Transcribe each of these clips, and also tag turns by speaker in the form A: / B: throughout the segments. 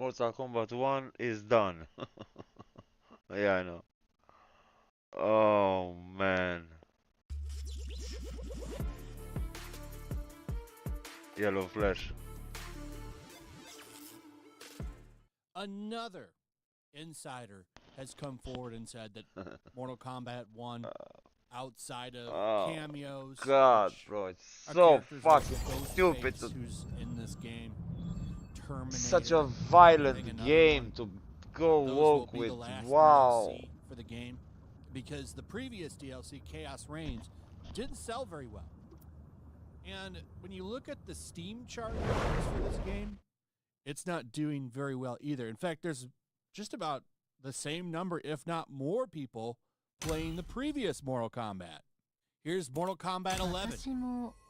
A: Mortal Kombat 1 is done. Yeah, I know. Oh man. Yellow Flash.
B: Another insider has come forward and said that Mortal Kombat 1, outside of
A: Oh
B: cameos,
A: God,
B: which
A: bro, it's
B: are
A: so
B: characters like
A: fucking stupid.
B: Ghostface, who's in this game,
A: Such
B: Terminator,
A: a
B: getting
A: violent
B: another one.
A: game to go
B: Those will
A: woke
B: be the
A: with.
B: last
A: Wow.
B: DLC for the game, because the previous DLC, Chaos Reigns, didn't sell very well. And when you look at the Steam chart for this game, it's not doing very well either. In fact, there's just about the same number, if not more people, playing the previous Mortal Kombat. Here's Mortal Kombat 11,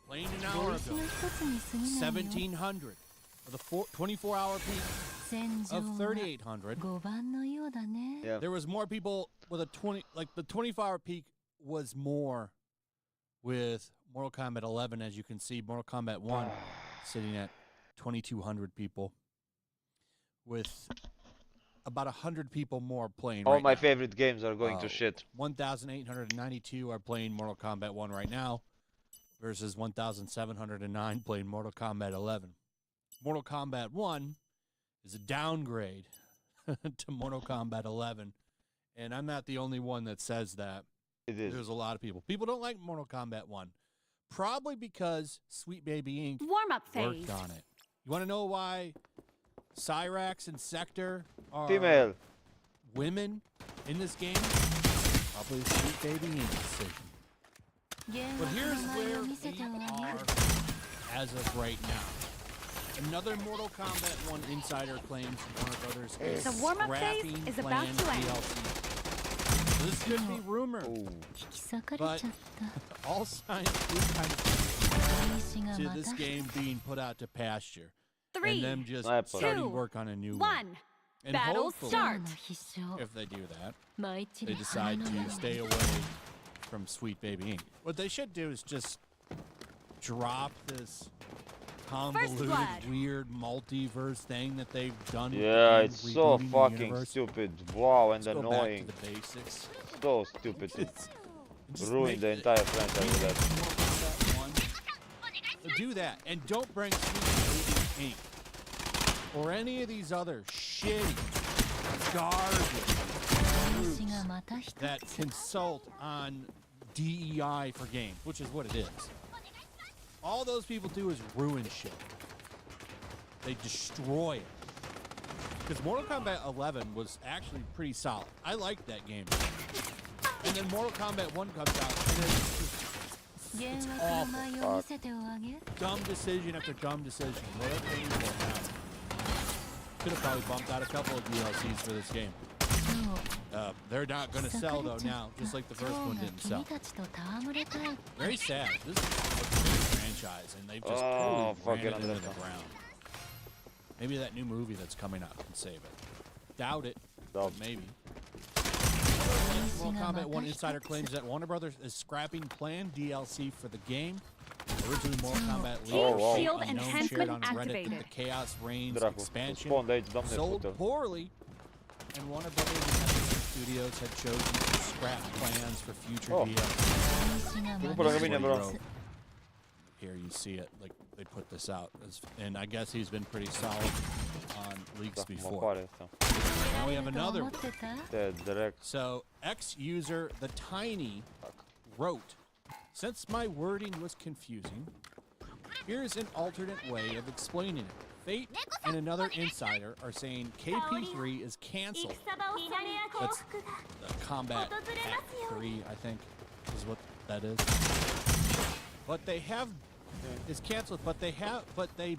B: playing an hour ago, 1,700, with a 24-hour peak of 3,800.
A: Yeah.
B: There was more people with a 20, like the 24-hour peak was more with Mortal Kombat 11, as you can see. Mortal Kombat 1 sitting at 2,200 people, with about 100 people more playing
A: All
B: right
A: my
B: now.
A: favorite games are going to shit.
B: 1,892 are playing Mortal Kombat 1 right now versus 1,709 playing Mortal Kombat 11. Mortal Kombat 1 is a downgrade to Mortal Kombat 11, and I'm not the only one that says that.
A: It is.
B: There's a lot of people. People don't like Mortal Kombat 1, probably because Sweet Baby Inc.
C: Warm-up
B: worked
C: phase.
B: on it. You want to know why Cyrax and Sector are
A: Female.
B: women in this game? Probably a Sweet Baby Inc. decision. But here's where we are as of right now. Another Mortal Kombat 1 insider claims Warner Brothers is
C: The warm-up phase
B: scrapping
C: is about
B: planned
C: to end.
B: DLC. This could be rumor, but all signs do kind of to this game being put out to pasture, and
C: 3,
B: them just
A: Two,
B: starting work on a new one.
C: 1.
B: And
C: Battle
B: hopefully,
C: start.
B: if they do that, they decide to stay away from Sweet Baby Inc. What they should do is just drop this convoluted,
C: blood.
B: weird multiverse thing that they've done.
A: Yeah,
B: with
A: it's
B: the game,
A: so
B: rebooting the
A: fucking
B: universe.
A: stupid. Wow, and
B: Let's go
A: annoying.
B: back to the basics.
A: So stupid to
B: Just
A: ruin
B: make
A: the entire franchise with that.
B: Mortal Kombat 1. Do that, and don't bring Sweet Baby Inc. or any of these other shitty, garbage groups that consult on DEI for games, which is what it is. All those people do is ruin shit. They destroy it. Because Mortal Kombat 11 was actually pretty solid. I liked that game. And then Mortal Kombat 1 comes out, and it's awful. Dumb decision after dumb decision. Could have probably bumped out a couple of DLCs for this game. They're not going to sell, though, now, just like the first one didn't sell. Very sad. This is a big franchise, and they've just totally ran it into the ground. Maybe that new movie that's coming out can save it. Doubt it, but maybe. Mortal Kombat 1 insider claims that Warner Brothers is scrapping planned DLC for the game. Originally, Mortal Kombat
C: Team Shield
B: Unknown
C: enhancement
B: shared on Reddit
C: activated.
B: that the Chaos Reigns
A: Draco,
B: expansion
A: spawn date, dam
B: sold
A: puto.
B: poorly, and Warner Brothers and Epic Studios had chosen to scrap plans for future
A: Oh.
B: DLC.
A: Bro,
B: This is what he
A: bro.
B: wrote. Here you see it, like they put this out, and I guess he's been pretty solid on leaks before. Now we have another one.
A: Direct.
B: So, ex-user The Tiny wrote, "Since my wording was confusing, here's an alternate way of explaining it. Fate and another insider are saying KP3 is canceled." That's the Combat Pack 3, I think, is what that is. But they have is canceled, but they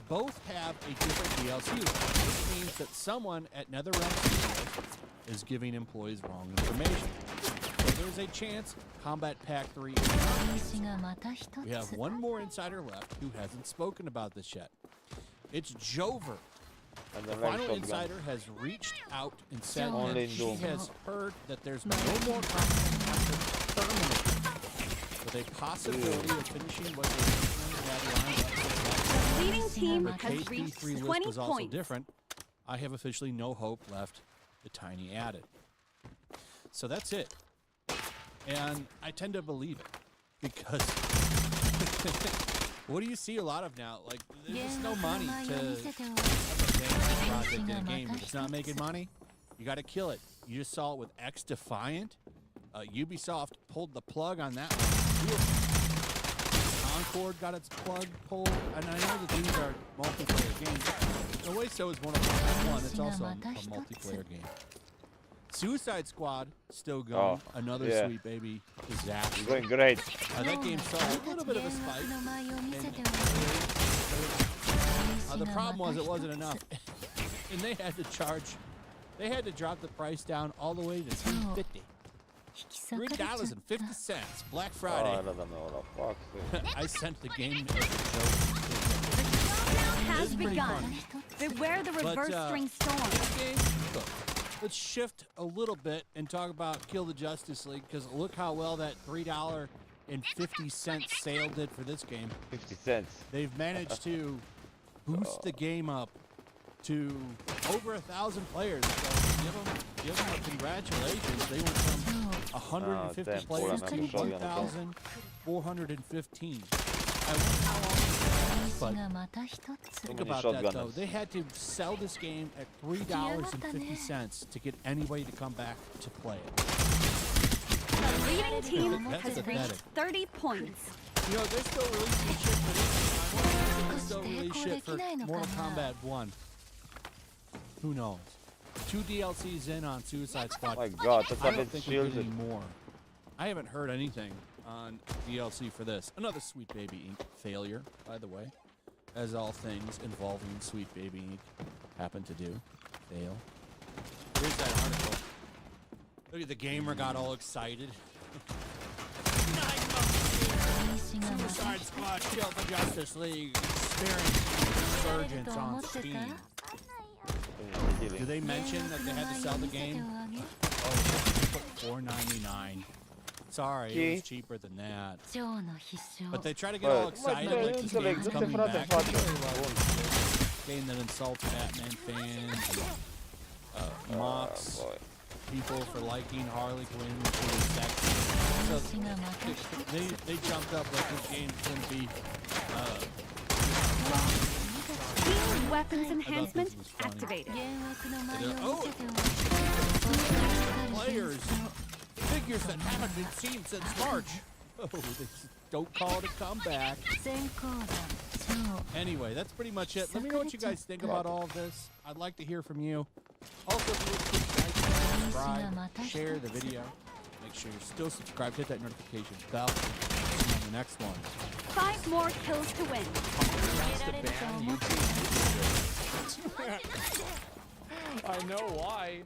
B: both have a different DLC. This means that someone at NetherRealm Studios is giving employees wrong information. So there's a chance Combat Pack 3 is not canceled. We have one more insider left who hasn't spoken about this yet. It's Jover.
A: And
B: The
A: then
B: final
A: shotgun.
B: insider has reached out and said
A: Only
B: that
A: in
B: she
A: Doom.
B: has heard that there's no more content after Terminator, with a possibility of finishing what they originally had lined up.
C: Leading team
B: The
C: has reached
B: KP3 list
C: 20
B: was also
C: points.
B: different. I have officially no hope left, the Tiny added. So that's it. And I tend to believe it because what do you see a lot of now? Like, there's just no money to have a fantasy project in a game. If it's not making money, you got to kill it. You just saw it with X Defiant. Ubisoft pulled the plug on that one. Concord got its plug pulled. And I know that these are multiplayer games. In a way, so is one of one. It's also a multiplayer game. Suicide Squad still going. Another sweet baby disaster.
A: It's going great.
B: That game saw a little bit of a spike. The problem was it wasn't enough, and they had to charge. They had to drop the price down all the way to $3.50. $3.50. Black Friday.
A: Oh, I don't know what the fuck.
B: I sent the game.
C: Has begun. Beware the reverse string storm.
B: Let's shift a little bit and talk about Kill the Justice League, because look how well that $3.50 sale did for this game.
A: 50 cents.
B: They've managed to boost the game up to over 1,000 players. So give them a congratulations. They went from 150 players to 1,415. I wonder how long it but think about that, though. They had to sell this game at $3.50 to get anybody to come back to play it.
C: The leading team has reached 30 points.
B: You know, they're still releasing shit for this. They're still releasing shit for Mortal Kombat 1. Who knows? 2 DLCs in on Suicide Squad.
A: Oh my God, that's
B: I
A: a
B: don't
A: bit
B: think we're
A: shielded.
B: getting more. I haven't heard anything on DLC for this. Another Sweet Baby Inc. failure, by the way. As all things involving Sweet Baby Inc. happen to do. Fail. Here's that article. Look at the gamer got all excited. 9 months later, Suicide Squad Kill the Justice League experiencing resurgence on Steam. Do they mention that they had to sell the game? Oh, $4.99. Sorry, it was cheaper than that. But they try to get all excited like this game's coming back. Game that insults Batman fans, and, mocks people for liking Harley Quinn, which is sexy. So they jumped up like this game couldn't be.
C: Field weapons enhancement activated.
B: Players. Figures that haven't been seen since March. Oh, they don't call it a comeback. Anyway, that's pretty much it. Let me know what you guys think about all of this. I'd like to hear from you. Also, if you would please like, subscribe, share the video. Make sure you're still subscribed. Hit that notification bell. See you on the next one.
C: 5 more kills to win.
D: I know why.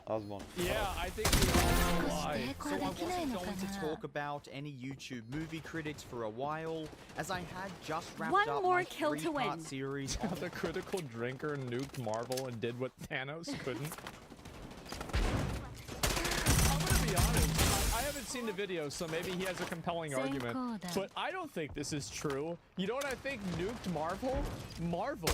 A: Osmond.
D: Yeah, I think we all know why.
E: So I wasn't going to talk about any YouTube movie critics for a while, as I had just wrapped
C: One
E: up
C: more
E: my
C: kill to
E: 3-part
C: win.
E: series on
D: The critical drinker nuked Marvel and did what Thanos couldn't. I'm gonna be honest. I haven't seen the video, so maybe he has a compelling argument. But I don't think this is true. You know what I think nuked Marvel? Marvel.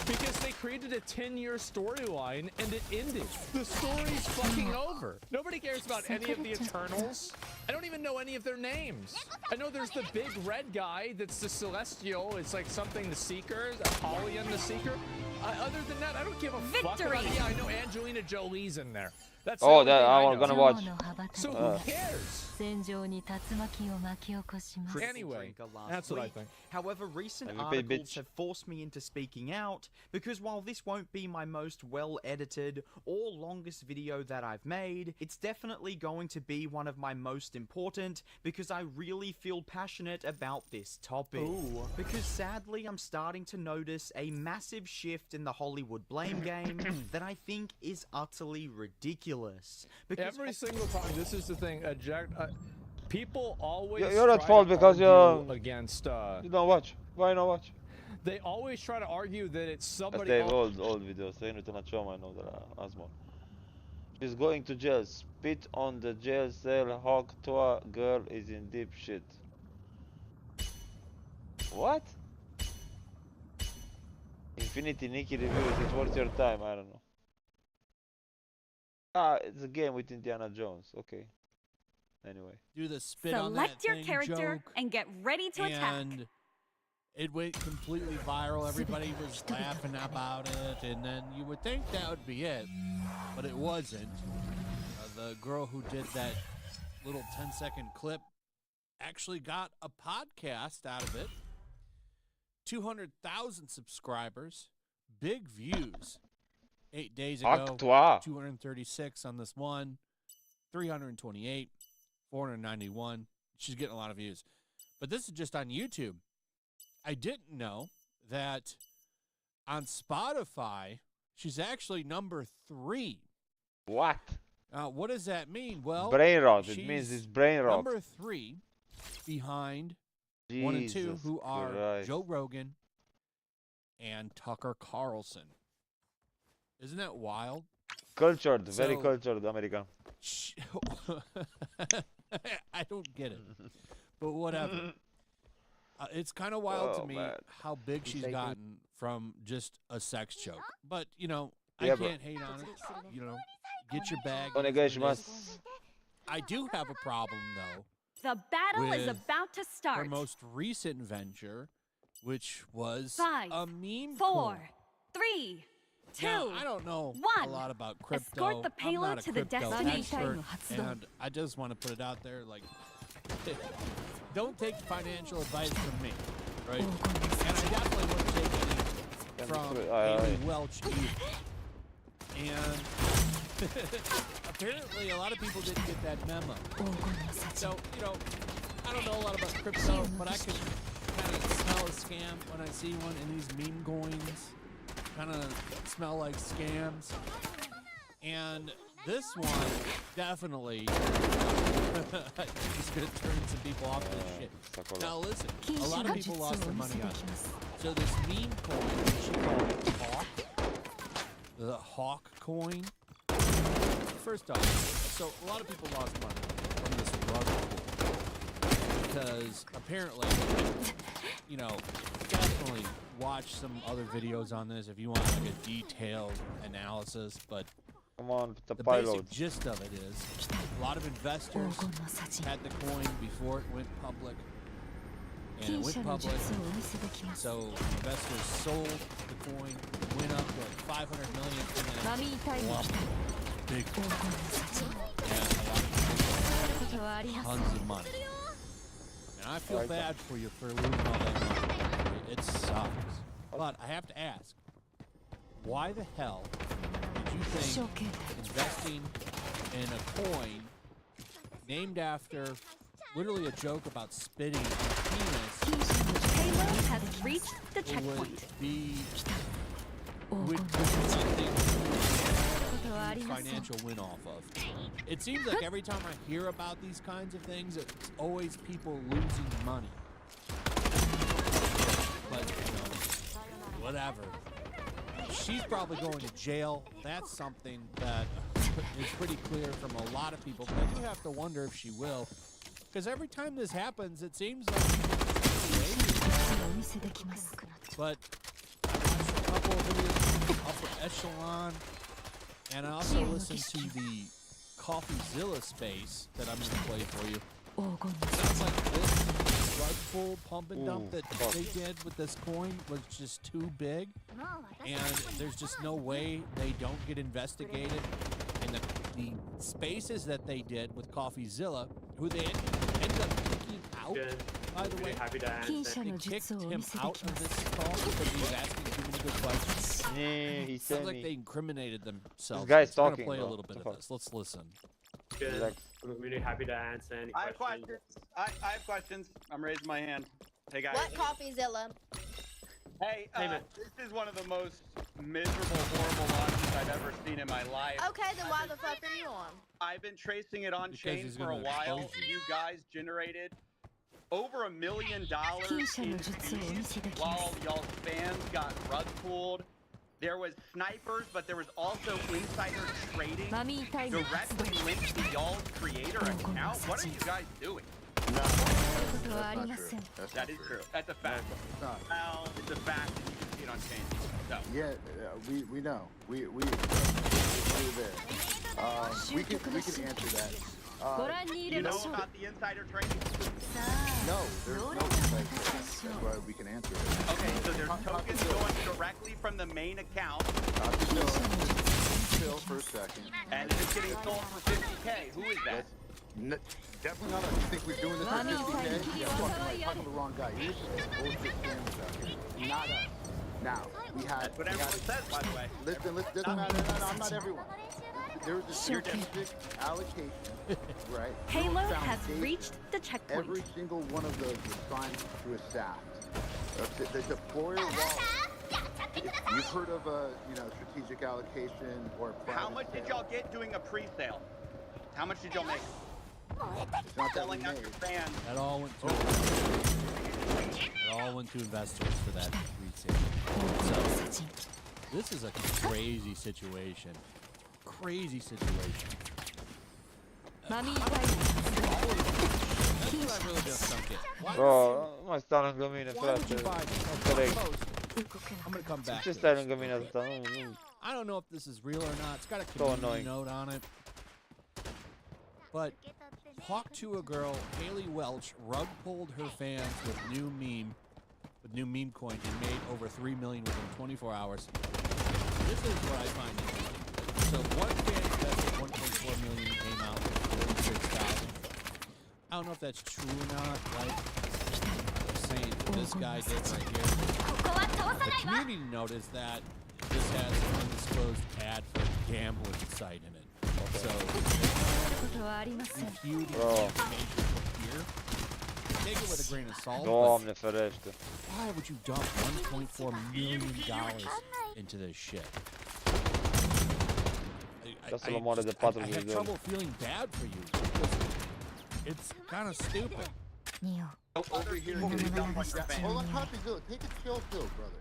D: Because they created a 10-year storyline and it ended. The story's fucking over. Nobody cares about any of the Eternals. I don't even know any of their names. I know there's the big red guy that's the Celestial. It's like something the Seeker, Apollyon the Seeker. Other than that, I don't give a fuck about it. Yeah, I know Angelina Jolie's in there. That's
A: Oh,
D: the
A: that
D: only
A: I'm
D: thing I
A: gonna
D: know.
A: watch.
D: So who cares?
E: Crystal
D: Anyway,
E: Drinker last
D: that's what I
E: week.
D: think.
E: However, recent
A: And you pay
E: articles
A: bitch.
E: have forced me into speaking out, because while this won't be my most well-edited or longest video that I've made, it's definitely going to be one of my most important, because I really feel passionate about this topic.
D: Ooh.
E: Because sadly, I'm starting to notice a massive shift in the Hollywood blame game that I think is utterly ridiculous. Because
D: Every single time, this is the thing. People always
A: You're at
D: try
A: fault
D: to
A: because
D: argue
A: you're-
D: against.
A: You don't watch. Why not watch?
D: They always try to argue that it's somebody
A: They
D: else.
A: old videos. They need to not show my know that Osmond. She's going to jail. Spit on the jail cell. Hawk Toa girl is in deep shit. What? Infinity Nikki reviews. It's worth your time. I don't know. Ah, it's a game with Indiana Jones. Okay. Anyway.
B: Do the spit on that
C: Select your
B: thing
C: character
B: joke,
C: and get ready to attack.
B: and it went completely viral. Everybody was laughing about it, and then you would think that would be it, but it wasn't. The girl who did that little 10-second clip actually got a podcast out of it. 200,000 subscribers, big views. 8 days ago,
A: Toi.
B: 236 on this one, 328, 491. She's getting a lot of views. But this is just on YouTube. I didn't know that on Spotify, she's actually number 3.
A: What?
B: What does that mean? Well,
A: Brain rot. It
B: she's
A: means it's brain rot.
B: number 3 behind 1 and 2,
A: Jesus
B: who are
A: Christ.
B: Joe Rogan and Tucker Carlson. Isn't that wild?
A: Cultured. Very
B: So-
A: cultured American.
B: I don't get it, but whatever. It's kind of wild
A: Oh,
B: to me
A: man.
B: how big she's gotten from just a sex joke. But, you know,
A: Yeah,
B: I
A: bro.
B: can't hate on it. You know, get your bag.
A: Onegaishimasu.
B: I do have a problem, though.
C: The battle is
B: With
C: about to
B: Her
C: start.
B: most recent venture, which was
C: 5,
B: a meme
C: 4,
B: coin.
C: 3, 2.
B: Now, I don't know a
C: 1.
B: lot about crypto.
C: Escort the
B: I'm
C: payload
B: not a
C: to the
B: crypto
C: destination.
B: expert, and I just want to put it out there, like, don't take financial advice from me, right? And I definitely wouldn't take any from Amy Welch either. And apparently a lot of people didn't get that memo. So, you know, I don't know a lot about crypto, but I can kind of smell a scam when I see one, and these meme coins kind of smell like scams. And this one definitely is going to turn some people off this shit. Now listen, a lot of people lost their money on it. So this meme coin, she called it Hawk, the Hawk coin. First off, so a lot of people lost money from this rug pull because apparently, you know, definitely watch some other videos on this if you want like a detailed analysis, but
A: Come on, the
B: the
A: payload.
B: basic gist of it is a lot of investors had the coin before it went public, and it went public, so investors sold the coin, went up to like 500 million, and then whoop, big, and a lot of tons of money. And I feel bad for you for losing all that money. It sucks. But I have to ask, why the hell did you think investing in a coin named after literally a joke about spitting on a penis
C: Payload has reached the
B: would
C: checkpoint.
B: be something financial win off of? It seems like every time I hear about these kinds of things, it's always people losing money. But, you know, whatever. She's probably going to jail. That's something that is pretty clear from a lot of people. But I do have to wonder if she will. Because every time this happens, it seems like but I watched a couple of videos of Upper Echelon, and I also listened to the CoffeeZilla space that I'm going to play for you. Sounds like this rug pull pump and dump that they did with this coin was just too big, and there's just no way they don't get investigated. And the spaces that they did with CoffeeZilla, who they ended up kicking out, by the way,
F: Happy to answer.
B: they kicked him out of this call because he was asking too many good questions.
A: Yeah, he
B: Sounds
A: sent
B: like
A: me.
B: they incriminated themselves.
A: This guy's
B: We're gonna
A: talking,
B: play a
A: bro.
B: little bit
A: What
B: of
A: the fuck?
B: this. Let's listen.
F: Good.
A: Like-
F: I'm really happy to answer any
G: I have
F: questions.
G: questions. I have questions. I'm raising my hand. Hey guys.
H: What CoffeeZilla?
G: Hey,
F: Hey, man.
G: this is one of the most miserable, horrible launches I've ever seen in my life.
H: Okay, then why the fuck are you on?
G: I've been tracing it on
B: Because
G: chain
B: he's
G: for a
B: gonna
G: while.
B: expose you.
G: You guys generated over $1 million in fees while y'all's fans got rug pulled. There was snipers, but there was also insider trading directly linked to y'all's creator account. What are you guys doing? That is true. That's a fact. Well, it's a fact. You can feet on chain. So.
I: Yeah, we know. We're there. We can answer that.
G: You know about the insider trading?
I: No, there's no insight. That's why we can answer it.
G: Okay, so there's tokens going directly from the main account.
I: Chill for a second.
G: And it's getting sold for 50K. Who is that?
I: Definitely not us. You think we're doing this for 50K? Yeah, talking to the wrong guy. You're just bullshit scammers out here. Not us. Now, we had...
G: That's what everyone says, by the way.
I: Listen, no, I'm not everyone. There's a strategic allocation, right?
C: Halo has reached the checkpoint.
I: Every single one of those was signed to a staff. The deployer wallet. You've heard of a strategic allocation or
G: How much did y'all get doing a pre-sale? How much did y'all make?
I: It's not that we
G: Selling out
I: made.
G: your fans.
B: That all went to investors for that resale. So this is a crazy situation. Crazy situation. That's what I really don't get.
A: Bro, ma sta lungomine,
B: Why would you
A: frate.
B: buy
A: Non
B: a
A: sarei.
B: post? I'm gonna come back.
A: Ci
B: to
A: stai
B: this.
A: lungomine tutta.
B: I don't know if this is real or not. It's got a
A: So
B: community
A: annoying.
B: note on it. But talk to a girl, Haley Welch, rug pulled her fans with new meme coin and made over 3 million within 24 hours. This is what I find interesting. So one fan invested 1.4 million and came out with 46,000. I don't know if that's true or not, right? I'm saying what this guy did right here. The community note is that this has an undisclosed ad for a gambling site in it. So, refuting
A: Bro.
B: information from here. Take it with a grain of salt.
A: Doamne ferește.
B: Why would you dump $1.4 million into this shit?
A: Ca să-l omoare de 40
B: I
A: de
B: have
A: ori.
B: trouble feeling bad for you because it's kind of stupid.
G: Over here, getting dumped on your fans.
I: Hold on, Poppy, take a chill pill, brother.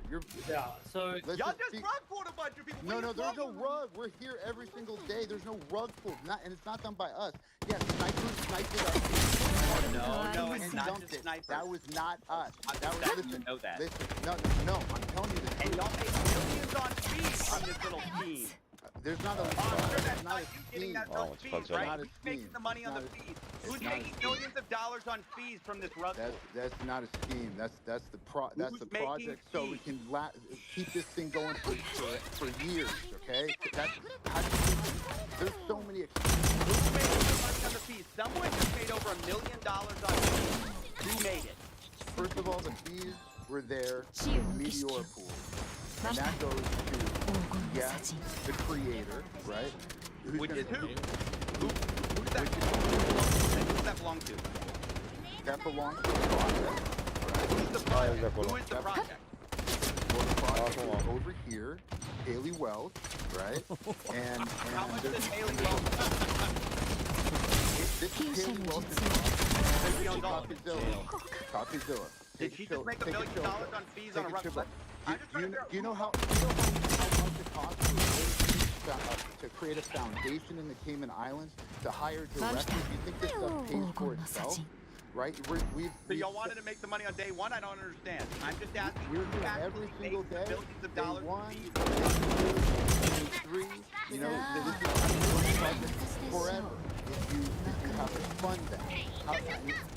F: Yeah, so
G: Y'all just rug pulled a bunch of people.
I: No, there's no rug. We're here every single day. There's no rug pull. And it's not done by us. Yes, snipers sniped it up.
G: No, it's
I: And
G: not
I: dumped
G: just
I: it.
G: snipers.
I: That was not us. That was,
G: That you
I: listen,
G: know that.
I: Listen, no, I'm telling you the
G: And
I: truth.
G: y'all made millions on fees on this little scheme.
I: There's not a
G: I'm sure that's
I: there's not
G: not
I: a
G: you getting
I: scheme.
G: that
A: Oh,
G: those
A: it's
G: fees,
A: fucking
G: right?
I: not a
G: Who's making
I: scheme.
G: the money on the
I: It's not
G: fees?
I: it's
G: Who's
I: not a
G: making
I: scheme.
G: millions of dollars on fees from this rug pull?
I: That's not a scheme. That's the
G: Who's making
I: project. So we
G: fees?
I: can keep this thing going for years. Okay. There's so many.
G: Who's making the money on the fees? Someone just made over $1 million on fees. Who made it?
I: First of all, the fees were there for Meteor Pool. And that goes to, the creator, right?
G: Which is who? Who's that? Who's that belong to?
I: That belongs to the project, right?
G: Who's the project? Who is the project?
I: Well, the project is over here, Haley Welch, right? And
G: How much
I: there's-
G: does Haley Welch?
I: This is Haley Welch's
G: She owns all of it.
I: Copyzilla.
G: Did she just make $1 million on fees on a rug pull? I'm just trying to figure out.
I: Do you know how much it costs to create a foundation in the Cayman Islands to hire directors? Do you think this stuff pays for itself? Right?
G: So y'all wanted to make the money on day one? I don't understand. I'm just asking.
I: We're
G: who
I: here
G: actually
I: every
G: makes
I: single
G: the
I: day.
G: Millions of
I: Day
G: dollars in
I: one,
G: fees?
I: day 2, day 3. You know, this is project forever. If you have to fund that.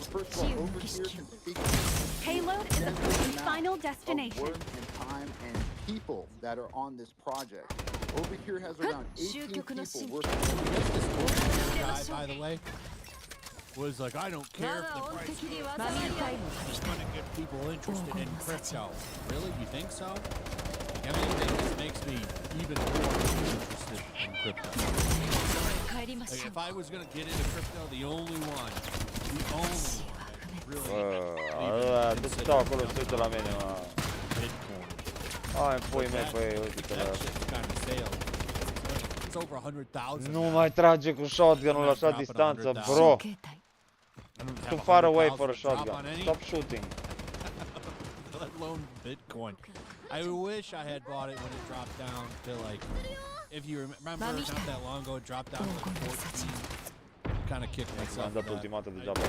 I: First of all, over here can speak
C: Halo is approaching final
I: of
C: destination.
I: work and time and people that are on this project. Over here has around 18 people working.
B: Guy, by the way, was like, I don't care if the price goes down. I'm just going to get people interested in crypto. Really? You think so? If anything, this makes me even more interested in crypto. Like, if I was going to get into crypto, the only one really
A: Allora, tu sto acolo sotto la mene, ma...
B: Bitcoin.
A: Ah, in poi me poi uite
B: That shit's kind of sale. It's over 100,000.
A: Nu mai trage cu shotgun-ul la așa distanță, bro. Too far away for a shotgun. Stop shooting.
B: Let alone Bitcoin. I wish I had bought it when it dropped down to like, if you remember, not that long ago, it dropped down to like 14. Kind of kicked myself.
A: Am dat ultima dată degeaba.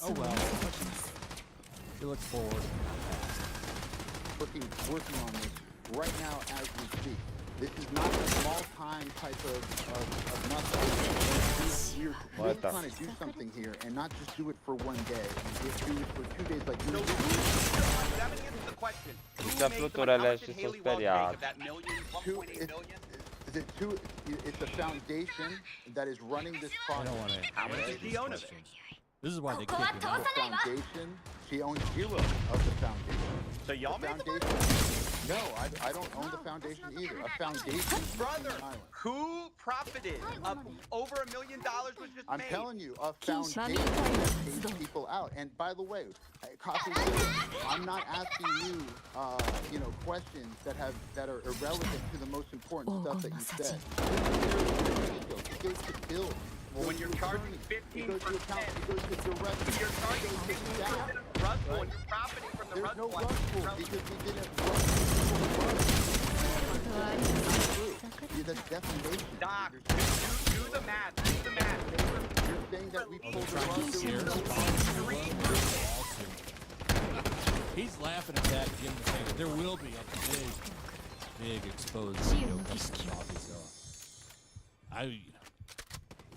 B: Oh well. We look forward.
I: freaking working on this right now as we speak. This is not a small-time type of nothing. We're really trying to do something here and not just do it for one day. Do it for 2 days like
G: So,
I: you
G: you haven't answered the question. Who
A: Questa
G: made the
A: fluttura
G: how much
A: esce
G: did Haley
A: sto
G: Wells make
A: speriato.
G: of that million,
I: Two,
G: 1.8 million?
I: it's a foundation that is running this
B: I don't
I: project.
B: want to.
G: How much did she own of it?
B: This is why they kick you out.
I: The foundation, she owns 0 of the foundation.
G: So y'all
I: The
G: made the money?
I: foundation. No, I don't own the foundation either. A foundation.
G: Brother,
I: on the island.
G: who profited? Over $1 million was just
I: I'm
G: made.
I: telling you, a foundation pays people out. And by the way, Coffee, I'm not asking you, questions that are irrelevant to the most important stuff that you said. It goes to bills.
G: Well, when you're charging 15%,
I: it goes to accounts, it goes to direction.
G: you're charging 15% of the rug pool, and you're profiting from the
I: There's
G: rug
I: no
G: pool.
I: rug pool because we didn't run. That's defamation.
G: Doc, do the math. Do the math.
I: You're saying that we pulled the rug
B: Here, he's laughing at that and giving the thing. There will be a big exposed video coming from Coffee Zilla.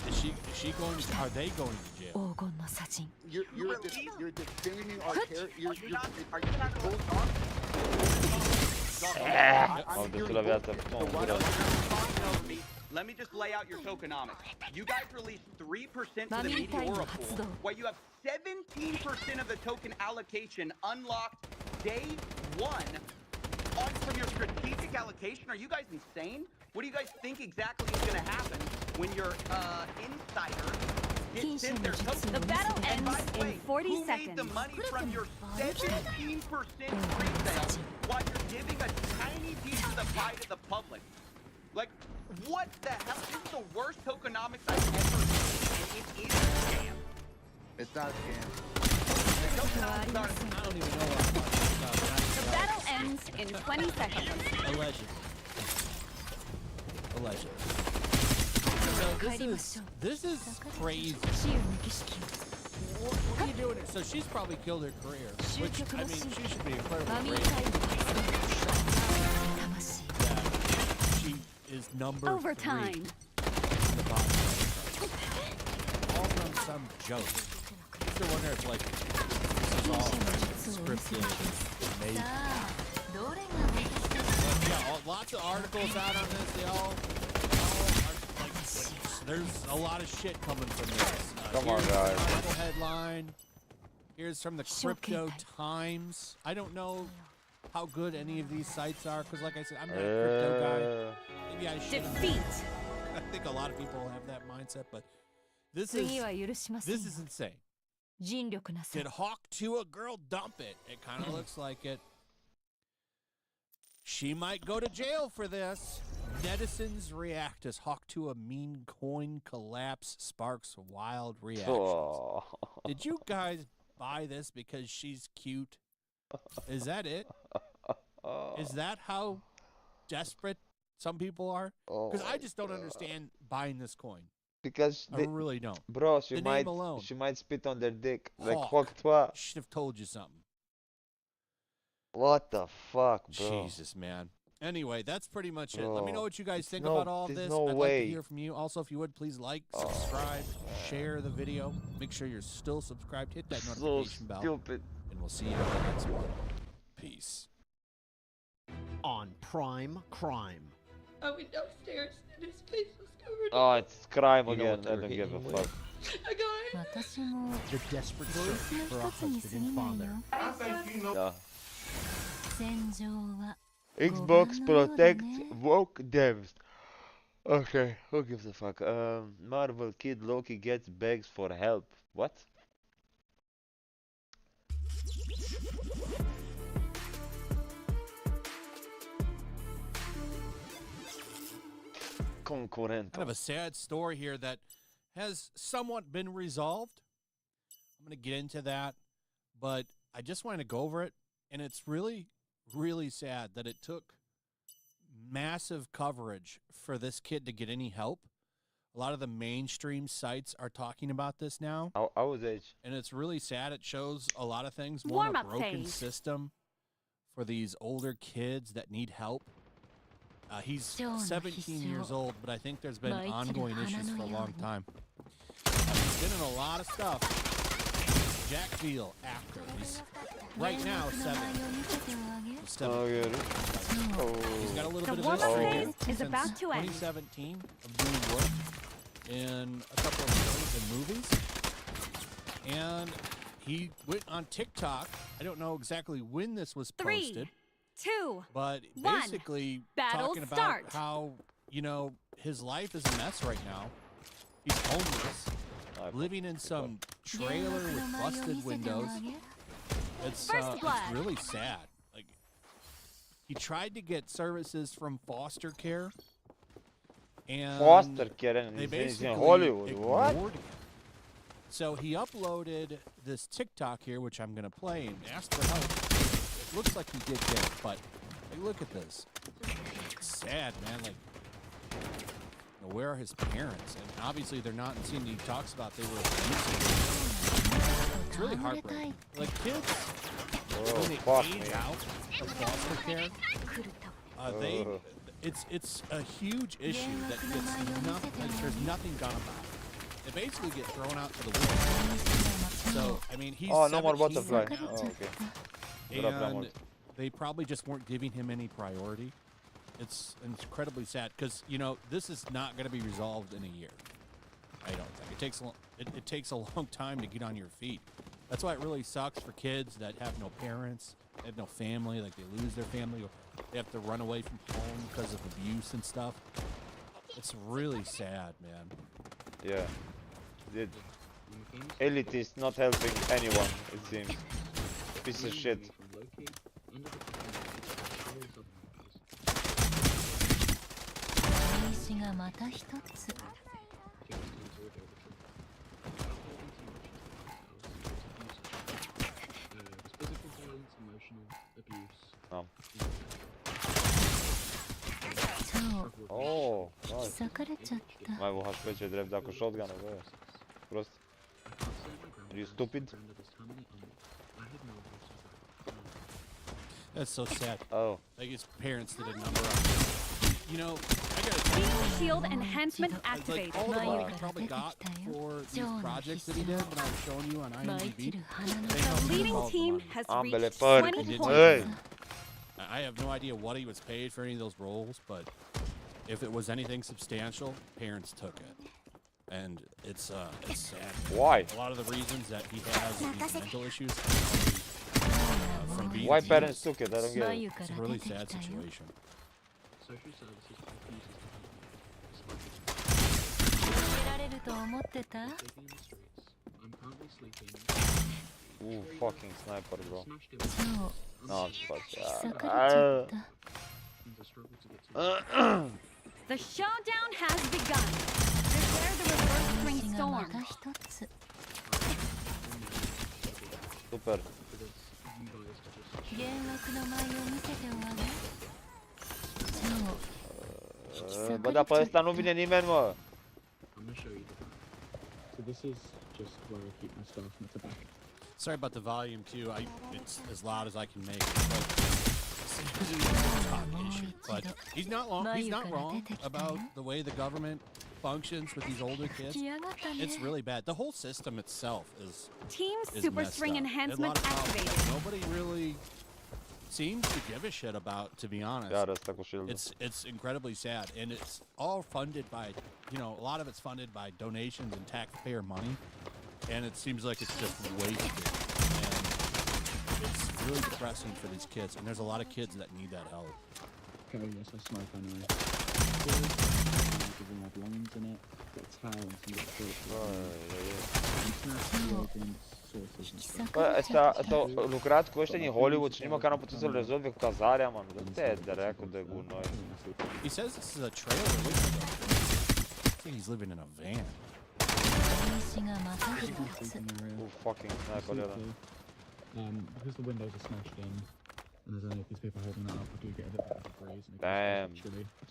B: Is she going to, are they going to jail?
I: You're defaming our character.
G: Are you not going to talk?
A: Ho detto la piazza
G: Let me just lay out your tokenomics. You guys released 3% to the Meteora pool, while you have 17% of the token allocation unlocked day 1 from your strategic allocation. Are you guys insane? What do you guys think exactly is going to happen when your insider gets sent their token?
C: The battle
G: And by
C: ends
G: the way,
C: in 40
G: who
C: seconds.
G: made the money from your 17% pre-sale while you're giving a tiny piece of the pie to the public? Like, what the hell? This is the worst tokenomics I've ever seen, and it is a scam.
I: It's not a scam.
G: The tokenomics are...
B: I don't even know what I'm talking about.
C: The battle ends in 20 seconds.
B: Allegedly. So this is crazy. What are you doing? So she's probably killed her career, which, I mean, she should be incredibly grateful that she is number
C: Overtime.
B: 3 in the box. All from some joke. I still wonder if, like, this is all scripted, amazing. Yeah, lots of articles out on this. They all are like, there's a lot of shit coming from this.
A: Come on,
B: Here's
A: guys.
B: the article headline. Here's from the Crypto Times. I don't know how good any of these sites are because, like I said, I'm not a crypto guy. Maybe I should.
C: Defeat.
B: I think a lot of people have that mindset, but this is insane. Did Hawk to a girl dump it? It kind of looks like it. She might go to jail for this. Netizens react as Hawk to a meme coin collapse sparks wild reactions.
A: Oh.
B: Did you guys buy this because she's cute? Is that it? Is that how desperate some people are? Because I just don't understand buying this coin.
A: Because
B: I really don't.
A: bro,
B: The name alone.
A: she might spit on their dick like
B: Hawk.
A: Hawk.
B: Should have told you something.
A: What the fuck, bro?
B: Jesus, man. Anyway, that's pretty much it.
A: Bro,
B: Let me know what you guys think
A: no-
B: about all of
A: there's
B: this.
A: no
B: I'd like
A: way.
B: to hear from you. Also, if you would, please like, subscribe, share the video. Make sure you're still subscribed. Hit that
A: So
B: notification bell.
A: stupid.
B: And we'll see you in the next one. Peace.
J: On Prime Crime.
H: I went downstairs and his face was covered.
A: Oh, it's crime
I: You know
A: again.
I: what
A: I
I: they're
A: don't give a
I: hitting
A: fuck.
H: I got it.
J: The desperate search for a husband and father.
A: Yeah. Xbox protect woke devs. Okay, who gives a fuck? Marvel kid Loki gets begs for help. What? Concurrent.
B: Kind of a sad story here that has somewhat been resolved. I'm going to get into that, but I just wanted to go over it, and it's really, really sad that it took massive coverage for this kid to get any help. A lot of the mainstream sites are talking about this now,
A: I was age.
B: and it's really sad. It shows a lot of things. One, a
C: Warm-up
B: broken
C: phase.
B: system for these older kids that need help. He's 17 years old, but I think there's been ongoing issues for a long time. He's been in a lot of stuff. Jacksonville actor. He's right now 7. He's 7. He's got a little bit of history
C: is about to end.
B: 2017 of doing work in a couple of shows and movies. And he went on TikTok. I don't know exactly when this was posted.
C: 3, 2,
B: but
C: 1.
B: basically
C: Battle
B: talking about
C: start.
B: how, you know, his life is a mess right now. He's homeless, living in some trailer with busted windows. It's really sad. Like, he tried to get services from foster care, and
A: Foster care, and
B: they
A: he's
B: basically
A: in Hollywood.
B: ignored
A: What?
B: him. So he uploaded this TikTok here, which I'm gonna play, and asked for help. It looks like he did get it, but like, look at this. It's sad, man. Like, you know, where are his parents? And obviously they're not in the scene. He talks about they were abusive. It's really heartbreaking. Like, kids, when they age out of foster care, it's a huge issue that gets there's nothing done about it. They basically get thrown out to the wind. So, I mean, he's
A: Oh, no more
B: 17
A: butterfly.
B: right now,
A: Oh, okay.
B: and they probably just weren't giving him any priority. It's incredibly sad because, you know, this is not going to be resolved in a year. I don't think it takes it takes a long time to get on your feet. That's why it really sucks for kids that have no parents, have no family, like they lose their family, or they have to run away from home because of abuse and stuff. It's really sad, man.
A: Yeah. The elite is not helping anyone, it seems. Piece of shit. Oh, nice. Май го HP će drept ako shotgun, Просто. Are you stupid?
B: That's so sad.
A: Oh.
B: Like, his parents did a number on him. You know, I gotta
C: Shield enhancement activated.
B: Like, all the money he probably got for these projects that he did when I was showing you on IMDb.
C: The leading team has reached
A: Ambele
C: 20
A: Hey.
C: points.
B: I have no idea what he was paid for any of those roles, but if it was anything substantial, parents took it. And it's sad.
A: Why?
B: A lot of the reasons that he has these mental issues from being
A: Why
B: abused.
A: parents took it? I don't get it.
B: It's a really sad situation.
K: Social services I'm currently sleeping.
A: Ooh, fucking sniper, bro. No, fuck.
C: The showdown has begun. Prepare the reverse string storm.
A: Super. Bă, dar pe ăsta nu vine nimeni, mă.
K: I'm gonna show you the back. So this is just where I keep my stuff, and it's a back.
B: Sorry about the volume too. It's as loud as I can make it. But this is a talk issue. But he's not wrong. He's not wrong about the way the government functions with these older kids. It's really bad. The whole system itself is
C: Super string enhancement activated.
B: Nobody really seems to give a shit about, to be honest. It's incredibly sad, and it's all funded by, you know, a lot of it's funded by donations and taxpayer money, and it seems like it's just wasted. And it's really depressing for these kids, and there's a lot of kids that need that help.
K: Okay, yes, I smoke anyway. Giving my belongings in it, got a towel and some
A: Ето lucrat cu ăștia din Hollywood și nici măcar n-au putut să-l rezolve cu cazarea, mă. Dă-te dracu de gunoi.
B: He says this is a trailer. I think he's living in a van.
A: Ooh, fucking sniper ăla.
K: Because the windows are smashed in, and there's only these people holding that up, I do get a bit of a breeze.
A: Damn.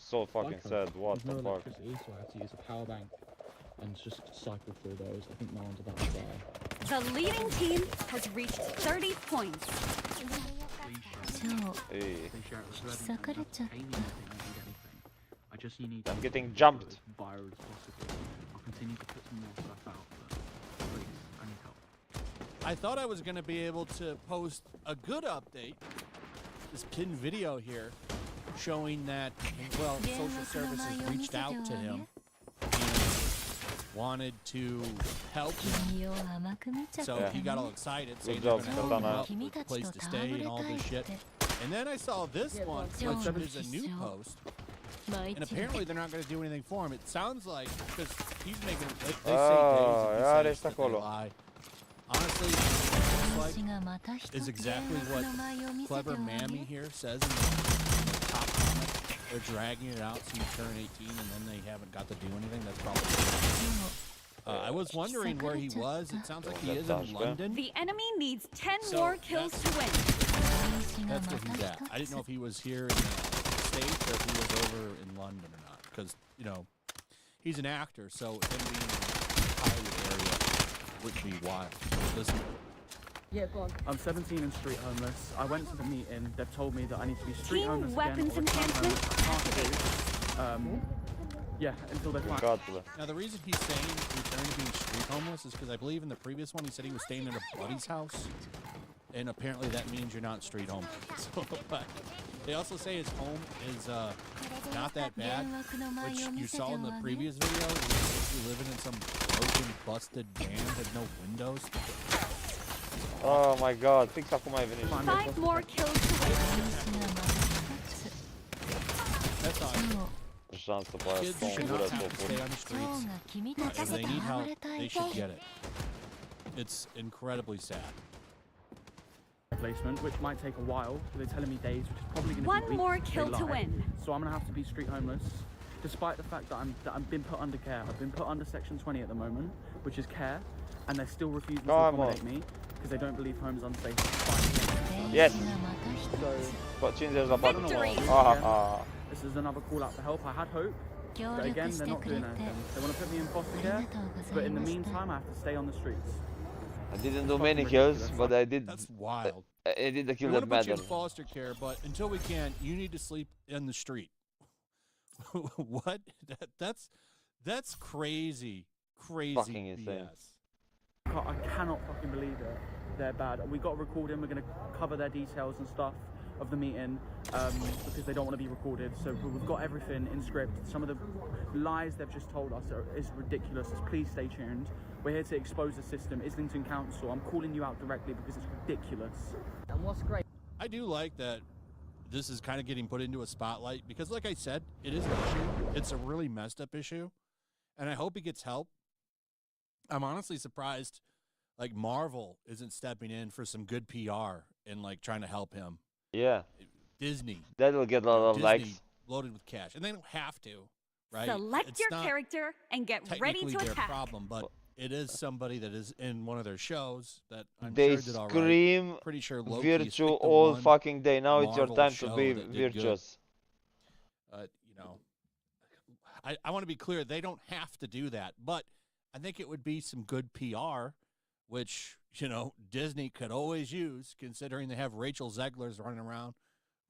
A: So fucking sad. What the fuck?
K: So I have to use a power bank and just cycle through those. I think no one's about to die.
C: The leading team has reached 30 points.
A: Hey.
K: I just need
A: I'm getting jumped.
K: viral as possible. I'll continue to put some more stuff out, but please, I need help.
B: I thought I was going to be able to post a good update, this pinned video here, showing that, well, social services reached out to him and wanted to help him. So he got all excited, saying they're going to help him out with a place to stay and all this shit. And then I saw this one, which is a new post. And apparently they're not going to do anything for him. It sounds like, because he's making, they say days that they lie. Honestly, like, is exactly what Clever Mammy here says in the top comment. They're dragging it out so you turn 18 and then they haven't got to do anything. That's probably I was wondering where he was. It sounds like he is in London.
C: The enemy needs 10 more kills to win.
B: That's where he's at. I didn't know if he was here in the States or if he was over in London or not. Because, you know, he's an actor, so him being in the Hollywood area would be wild. Listen.
K: Yeah, go on. I'm 17 and street homeless. I went to the meeting. They've told me that I need to be street
C: Team
K: homeless
C: weapons
K: again.
C: enhancement activated.
K: Yeah, until they find.
B: Now, the reason he's saying return to being street homeless is because I believe in the previous one he said he was staying at a buddy's house. And apparently that means you're not street homeless. So, but they also say his home is not that bad, which you saw in the previous video. He's living in some broken, busted van with no windows.
A: Oh my god, fix up my finish.
C: 5 more kills to win.
B: That's all.
A: Шанс попасть.
B: Kids should not have to stay on the streets. If they need help, they should get it. It's incredibly sad.
K: Placement, which might take a while. So they're telling me days, which is probably going to be
C: One
K: weeks.
C: more
K: They
C: kill to
K: lie.
C: win.
K: So I'm going to have to be street homeless, despite the fact that I've been put under care. I've been put under Section 20 at the moment, which is care, and they're still refusing to accommodate me because they don't believe home's unsafe.
A: Yes.
K: So
C: Victory.
K: this is another call out for help. I had hope, but again, they're not doing anything. They want to put me in foster care, but in the meantime, I have to stay on the streets.
A: I didn't do many kills, but I did.
B: That's wild.
A: I did the kill
B: We want
A: that
B: to put you in
A: mattered.
B: foster care, but until we can, you need to sleep in the street. What? That's crazy. Crazy
A: Fucking insane.
B: BS.
K: I cannot fucking believe it. They're bad. We got to record him. We're going to cover their details and stuff of the meeting because they don't want to be recorded. So we've got everything in script. Some of the lies they've just told us is ridiculous. Please stay tuned. We're here to expose the system. Islington Council, I'm calling you out directly because it's ridiculous.
J: And what's great?
B: I do like that this is kind of getting put into a spotlight because, like I said, it is an issue. It's a really messed up issue, and I hope he gets help. I'm honestly surprised, like, Marvel isn't stepping in for some good PR and, like, trying to help him.
A: Yeah.
B: Disney.
A: That'll get a lot of
B: Disney
A: likes.
B: loaded with cash, and they don't have to, right?
C: Select
B: It's
C: your
B: not
C: character and get ready
B: technically
C: to
B: their
C: attack.
B: problem, but it is somebody that is in one of their shows that I'm
A: They
B: sure did all right.
A: scream
B: Pretty sure Loki is
A: virtue
B: like the
A: all
B: one
A: fucking day. Now it's your
B: Marvel
A: time to
B: show
A: be
B: that did good.
A: virtuous.
B: You know, I want to be clear, they don't have to do that, but I think it would be some good PR, which, you know, Disney could always use, considering they have Rachel Zegler's running around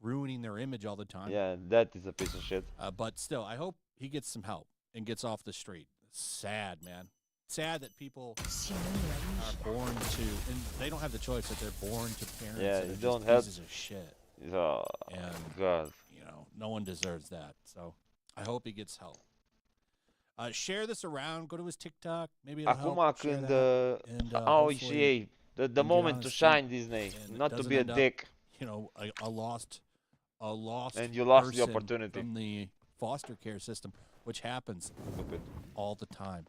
B: ruining their image all the time.
A: Yeah, that is a piece of shit.
B: But still, I hope he gets some help and gets off the street. It's sad, man. Sad that people are born to, and they don't have the choice, that they're born to parents
A: Yeah,
B: that are
A: you
B: just
A: don't have-
B: pieces of shit.
A: Oh,
B: And,
A: God.
B: you know, no one deserves that. So I hope he gets help. Share this around. Go to his TikTok. Maybe it'll help.
A: Acum
B: Share
A: când
B: that, and,
A: au
B: hopefully
A: și the
B: can get
A: moment
B: on
A: to
B: his
A: shine,
B: feet
A: Disney,
B: and it
A: not to
B: doesn't
A: be a
B: end up,
A: dick.
B: you know, a lost
A: And you lost the
B: person
A: opportunity.
B: from the foster care system, which happens
A: Stupid.
B: all the time.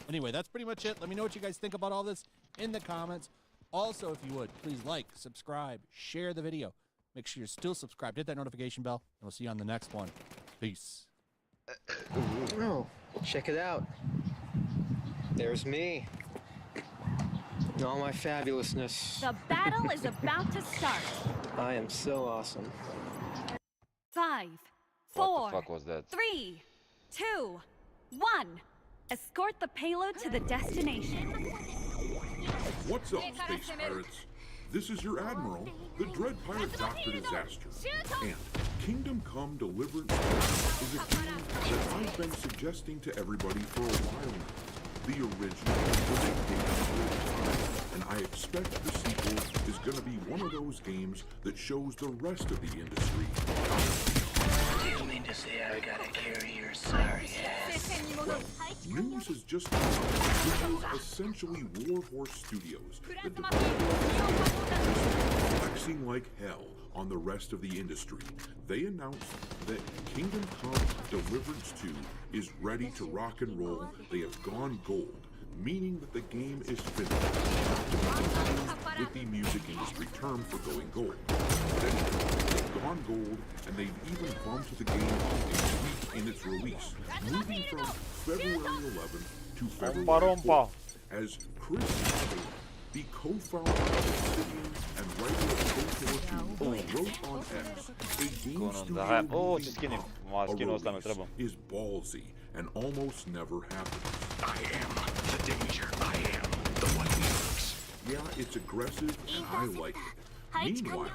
B: Anyway, that's pretty much it. Let me know what you guys think about all this in the comments. Also, if you would, please like, subscribe, share the video. Make sure you're still subscribed. Hit that notification bell, and we'll see you on the next one. Peace.
L: Oh, check it out. There's me. In all my fabulousness.
C: The battle is about to start.
L: I am so awesome.
C: 5,
A: What
C: 4,
A: the fuck was that?
C: 3, 2, 1. Escort the payload to the destination.
M: What's up, space pirates? This is your admiral, the dread pirate Dr. Disaster. And Kingdom Come Deliverance is a game that I've been suggesting to everybody for a while now. The original was a game, and I expect the sequel is going to be one of those games that shows the rest of the industry.
N: You mean to say I gotta carry your sorry ass?
M: Well, news has just come out, which is essentially Warhorse Studios, the flexing like hell on the rest of the industry. They announced that Kingdom Come Deliverance 2 is ready to rock and roll. They have gone gold, meaning that the game is finished, not to be confused with the music industry term for going gold. But anyway, they've gone gold, and they've even bumped the game a week in its release, moving from February 11th to February 4th, as Chris Sabat, the co-founder of Obsidian and writer of KOTOR 2, wrote on X, a game studio is ballsy and almost never happens.
N: I am the danger. I am the one who works.
M: Yeah, it's aggressive and I like it. Meanwhile,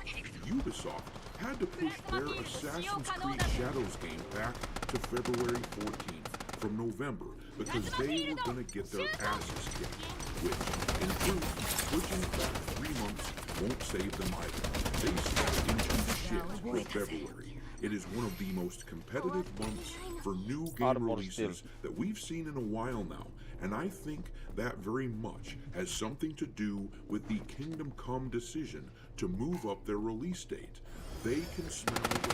M: Ubisoft had to push their Assassin's Creed Shadows game back to February 14th from November because they were going to get their asses kicked, which, in truth, pushing it back 3 months won't save them either. They stepped into shit for February. It is one of the most competitive months for new game releases that we've seen in a while now, and I think that very much has something to do with the Kingdom Come decision to move up their release date. They can smell the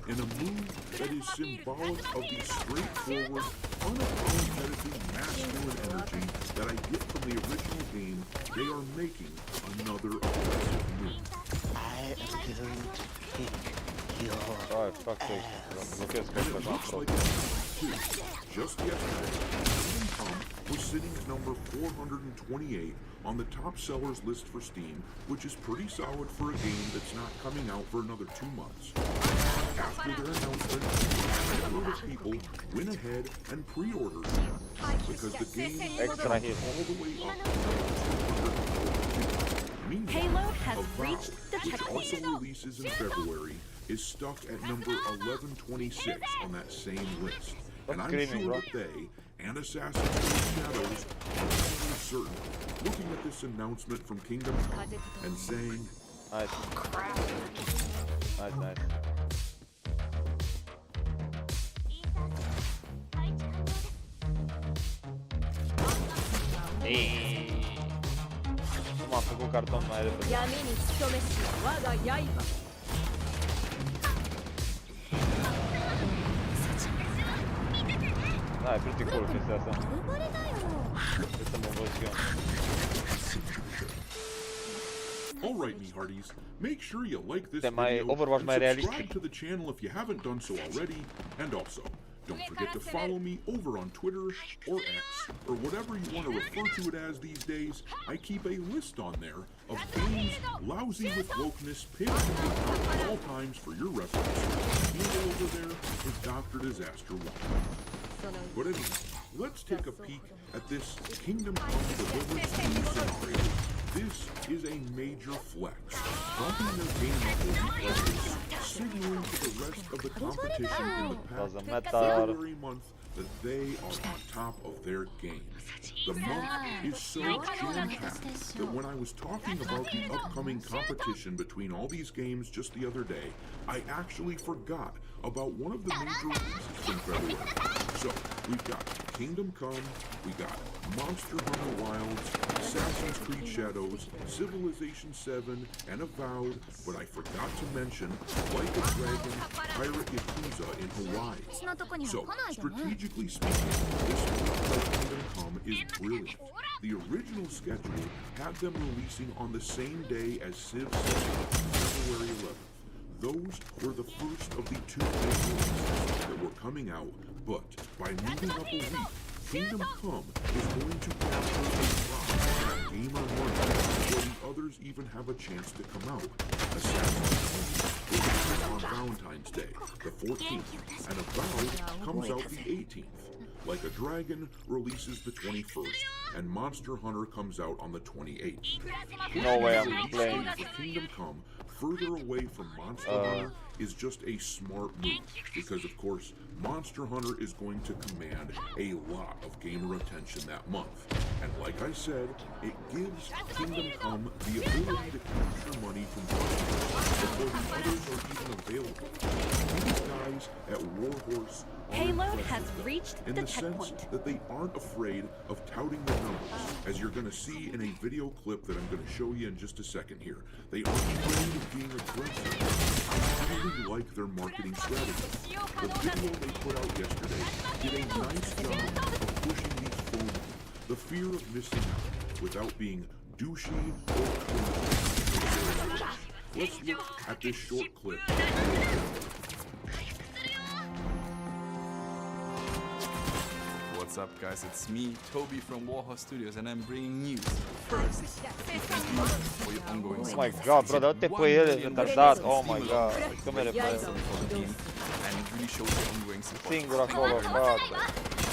M: in a move that is symbolic of the straightforward, unapologetically masculine energy that I get from the original game. They are making another aggressive move.
N: I don't think you're.
A: Oh, fuck's sake.
M: And it looks like it's too. Just yesterday, Kingdom Come was sitting at number 428 on the top sellers list for Steam, which is pretty solid for a game that's not coming out for another 2 months. After their announcement, a number of people went ahead and pre-ordered it because the game is all the way up to 242. Meanwhile, Avowed, which also releases in February, is stuck at number 1126 on that same list. And I'm sure that they and Assassin's Creed Shadows are almost certain looking at this announcement from Kingdom Come and saying,
A: nice. Nice. Come on, cartón, madre. Ah, pretty cool questa
M: Alright, me hearties, make sure you like this
A: my
M: video
A: Overwatch
M: and
A: my
M: subscribe to the channel if you haven't done so already, and also, don't forget to follow me over on Twitter or X, or whatever you want to refer to it as these days. I keep a list on there of games lousy with wokeness pinned at all times for your reference. Handle over there is Dr. Disaster 1. But anyway, let's take a peek at this Kingdom Come Deliverance 2 scenario. This is a major flex, bumping their game up a week like this, signaling to the rest of the competition in the past February month that they are on top of their game. The month is so jam-packed that when I was talking about the upcoming competition between all these games just the other day, I actually forgot about one of the major releases from February. So, we've got Kingdom Come, we got Monster Hunter Wilds, Assassin's Creed Shadows, Civilization 7, and Avowed, but I forgot to mention Like a Dragon, Pirate Yakuza in Hawaii. So, strategically speaking, this Kingdom Come is brilliant. The original schedule had them releasing on the same day as Civ 7, February 11th. Those were the first of the 2 big releases that were coming out, but by moving up a week, Kingdom Come is going to capture a spot at Gamer Monday before the others even have a chance to come out. Assassin's Creed releases on Valentine's Day, the 14th, and Avowed comes out the 18th. Like a Dragon releases the 21st, and Monster Hunter comes out on the 28th.
A: No way I'm
M: Release
A: playing.
M: date for Kingdom Come further away from Monster Hunter is just a smart move, because of course, Monster Hunter is going to command a lot of gamer attention that month. And like I said, it gives Kingdom Come the ability to capture money from customers before the others are even available. These guys at Warhorse are
C: Payload
M: impressive,
C: has
M: though,
C: reached
M: in
C: the
M: the sense
C: checkpoint.
M: that they aren't afraid of touting their numbers, as you're going to see in a video clip that I'm going to show you in just a second here. They aren't afraid of being aggressive. I really like their marketing strategy. The video they put out yesterday did a nice job of pushing these forward. The fear of missing out without being douchey or cringy. Let's look at this short clip.
O: What's up, guys? It's me, Toby from Warhorse Studios, and I'm bringing news. First, for your ongoing
A: Oh my god, bro, date pe ele retardat. Oh my god, camere pe el.
O: and really shows your ongoing support.
A: Singur acolo, frate.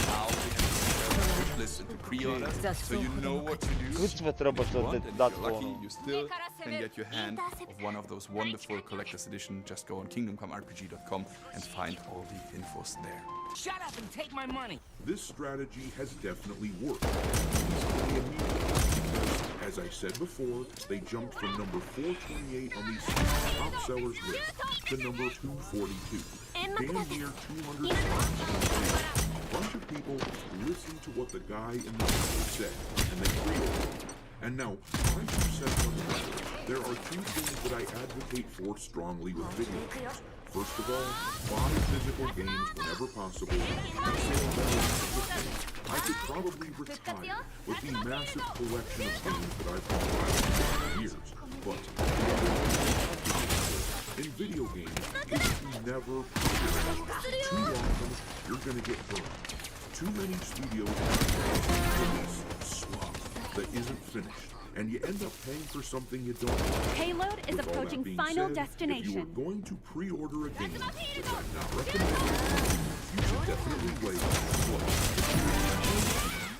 O: Now we have wish list into pre-order, so you know what to do.
A: Câți vă trebuie să
O: And if
A: dați
O: you're lucky,
A: unul?
O: you still can get your hand of one of those wonderful collector's edition. Just go on kingdomcomerpg.com and find all the infos there.
N: Shut up and take my money.
M: This strategy has definitely worked. As I said before, they jumped from number 428 on the top sellers list to number 242. Damn near 200 A bunch of people listened to what the guy in the video said, and they pre-ordered. And now, like you said on the record, there are two things that I advocate for strongly with video games. First of all, buy physical games whenever possible, and sell them as I could probably retire with the massive collection of games that I've compiled over the years, but in video games, if you never too often, you're gonna get burned. Too many studios release slop that isn't finished, and you end up paying for something you don't want.
C: Payload is
M: With all
C: approaching
M: that being
C: final
M: said,
C: destination.
M: if you are going to pre-order a game, which I'm not recommending, you should definitely wait.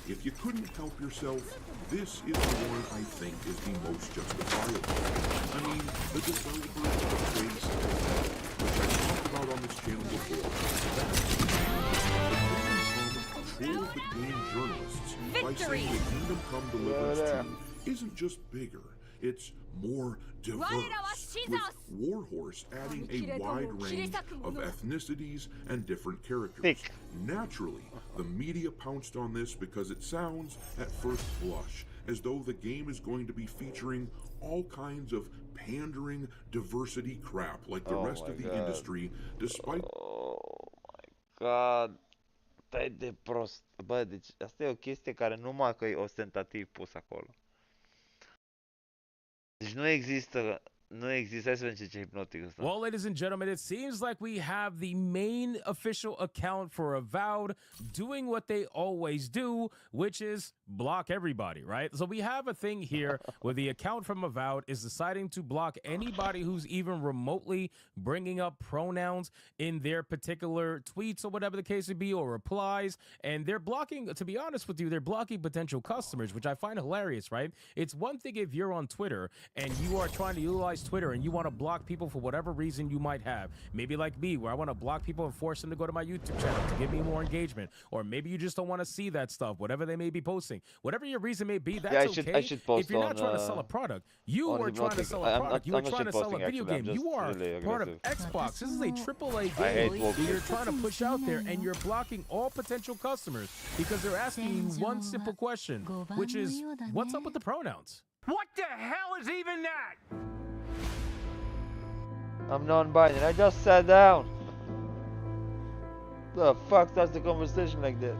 M: If you couldn't help yourself, this is the one I think is the most justifiable. I mean, the developer of the face, which I talked about on this channel before, troll the game journalists by saying that Kingdom Come Deliverance 2 isn't just bigger, it's more diverse, with Warhorse adding a wide range of ethnicities and different characters. Naturally, the media pounced on this because it sounds, at first blush, as though the game is going to be featuring all kinds of pandering diversity crap like the rest of the industry, despite...
A: Oh my god. Stai de prost. Bă, deci asta e o chestie care numai că e ostentativ pus acolo. Deci nu există, hai să vedem ce hipnotic ăsta.
B: Well, ladies and gentlemen, it seems like we have the main official account for Avowed doing what they always do, which is block everybody, right? So we have a thing here where the account from Avowed is deciding to block anybody who's even remotely bringing up pronouns in their particular tweets or whatever the case would be, or replies. And they're blocking, to be honest with you, they're blocking potential customers, which I find hilarious, right? It's one thing if you're on Twitter and you are trying to utilize Twitter and you want to block people for whatever reason you might have. Maybe like me, where I want to block people and force them to go to my YouTube channel to give me more engagement. Or maybe you just don't want to see that stuff, whatever they may be posting. Whatever your reason may be, that's okay.
A: I should post
B: if you're not
A: on,
B: trying to sell a product, you are trying to sell a product. You are trying to sell a video game. You are part of Xbox. This is a AAA game that you're trying to push out there, and you're blocking all potential customers because they're asking you one simple question, which is, what's up with the pronouns?
N: What the hell is even that?
A: I'm non-binary. I just sat down. The fuck starts the conversation like that?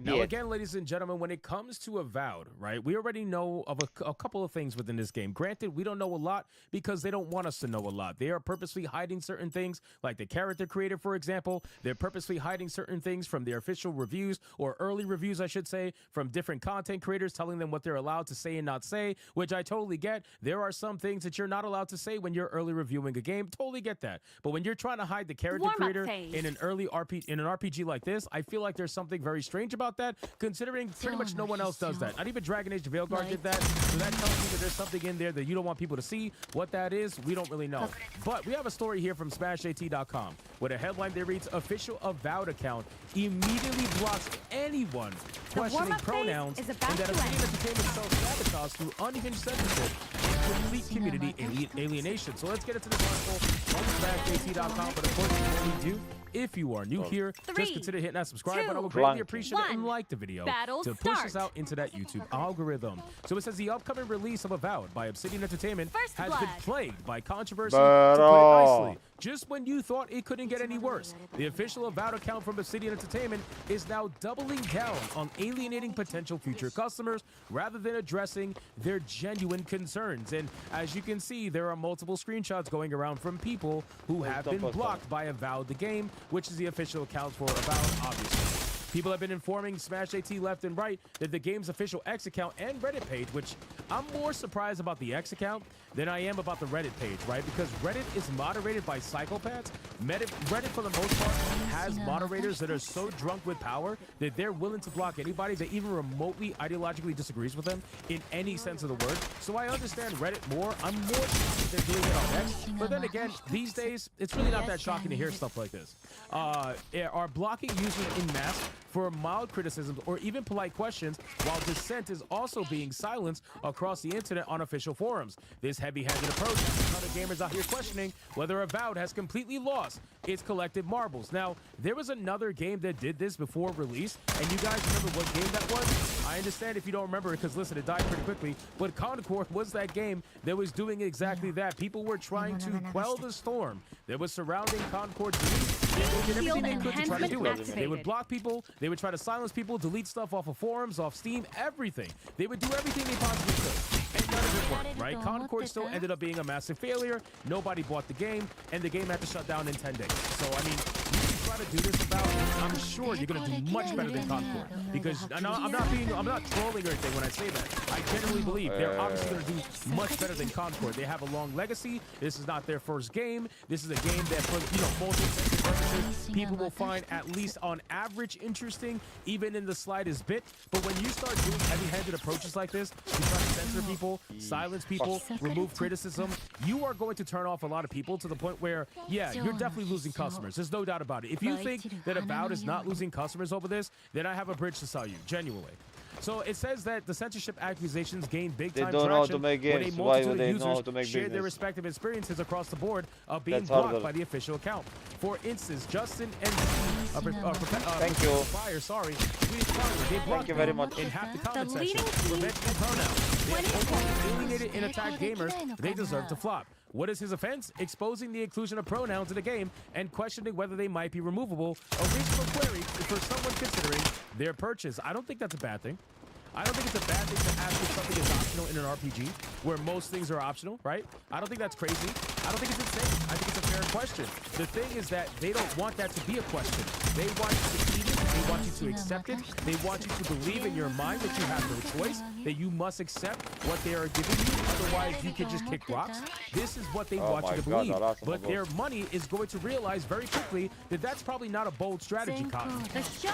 B: Now, again, ladies and gentlemen, when it comes to Avowed, right, we already know of a couple of things within this game. Granted, we don't know a lot because they don't want us to know a lot. They are purposely hiding certain things, like the character creator, for example. They're purposely hiding certain things from their official reviews, or early reviews, I should say, from different content creators, telling them what they're allowed to say and not say, which I totally get. There are some things that you're not allowed to say when you're early reviewing a game. Totally get that. But when you're trying to hide the character creator in an RPG like this, I feel like there's something very strange about that, considering pretty much no one else does that. Not even Dragon Age Veilguard did that. So that tells me that there's something in there that you don't want people to see. What that is, we don't really know. But we have a story here from SmashAT.com with a headline that reads, official Avowed account immediately blocks anyone questioning pronouns, and that Obsidian Entertainment self-sabotage through unhinged censorship and complete community alienation. So let's get into this article on SmashAT.com. But of course, before we do, if you are new here, just consider hitting that subscribe button. I would greatly appreciate it, and like the video to push us out into that YouTube algorithm. So it says the upcoming release of Avowed by Obsidian Entertainment has been plagued by controversy, to put it nicely. Just when you thought it couldn't get any worse, the official Avowed account from Obsidian Entertainment is now doubling down on alienating potential future customers rather than addressing their genuine concerns. And as you can see, there are multiple screenshots going around from people who have been blocked by Avowed the game, which is the official account for Avowed, obviously. People have been informing SmashAT left and right that the game's official X account and Reddit page, which I'm more surprised about the X account than I am about the Reddit page, right? Because Reddit is moderated by psychopaths. Reddit, for the most part, has moderators that are so drunk with power that they're willing to block anybody that even remotely ideologically disagrees with them in any sense of the word. So I understand Reddit more. I'm more shocked that they're doing it on X. But then again, these days, it's really not that shocking to hear stuff like this. Are blocking users in mass for mild criticisms or even polite questions, while dissent is also being silenced across the internet on official forums. This heavy-handed approach has other gamers out here questioning whether Avowed has completely lost its collective marbles. Now, there was another game that did this before release, and you guys remember what game that was? I understand if you don't remember it, because listen, it died pretty quickly, but Concord was that game that was doing exactly that. People were trying to quell the storm that was surrounding Concord's release. They did everything they could to try to do it. They would block people, they would try to silence people, delete stuff off of forums, off Steam, everything. They would do everything they possibly could, and none of it worked, right? Concord still ended up being a massive failure. Nobody bought the game, and the game had to shut down in 10 days. So, I mean, you can try to do this about, I'm sure you're going to do much better than Concord. Because I'm not trolling or anything when I say that. I genuinely believe they're obviously going to do much better than Concord. They have a long legacy. This is not their first game. This is a game that, for motion sensor purposes, people will find at least on average interesting, even in the slightest bit. But when you start doing heavy-handed approaches like this, you try to censor people, silence people, remove criticism, you are going to turn off a lot of people to the point where, yeah, you're definitely losing customers. There's no doubt about it. If you think that Avowed is not losing customers over this, then I have a bridge to sell you, genuinely. So it says that the censorship accusations gained big-time traction when a multitude of users shared their respective experiences across the board of being blocked by the official account. For instance, Justin and
A: Thank you.
B: Fire, sorry, they blocked
A: you very much.
B: in half the comment section for mentioning pronouns. They alienated and attacked gamers. They deserve to flop. What is his offense? Exposing the inclusion of pronouns in the game and questioning whether they might be removable. A reasonable query for someone considering their purchase. I don't think that's a bad thing. I don't think it's a bad thing to ask if something is optional in an RPG, where most things are optional, right? I don't think that's crazy. I don't think it's insane. I think it's a fair question. The thing is that they don't want that to be a question. They want you to eat it. They want you to accept it. They want you to believe in your mind that you have no choice, that you must accept what they are giving you. Otherwise, you can just kick rocks. This is what they want you to believe. But their money is going to realize very quickly that that's probably not a bold strategy, Cotton.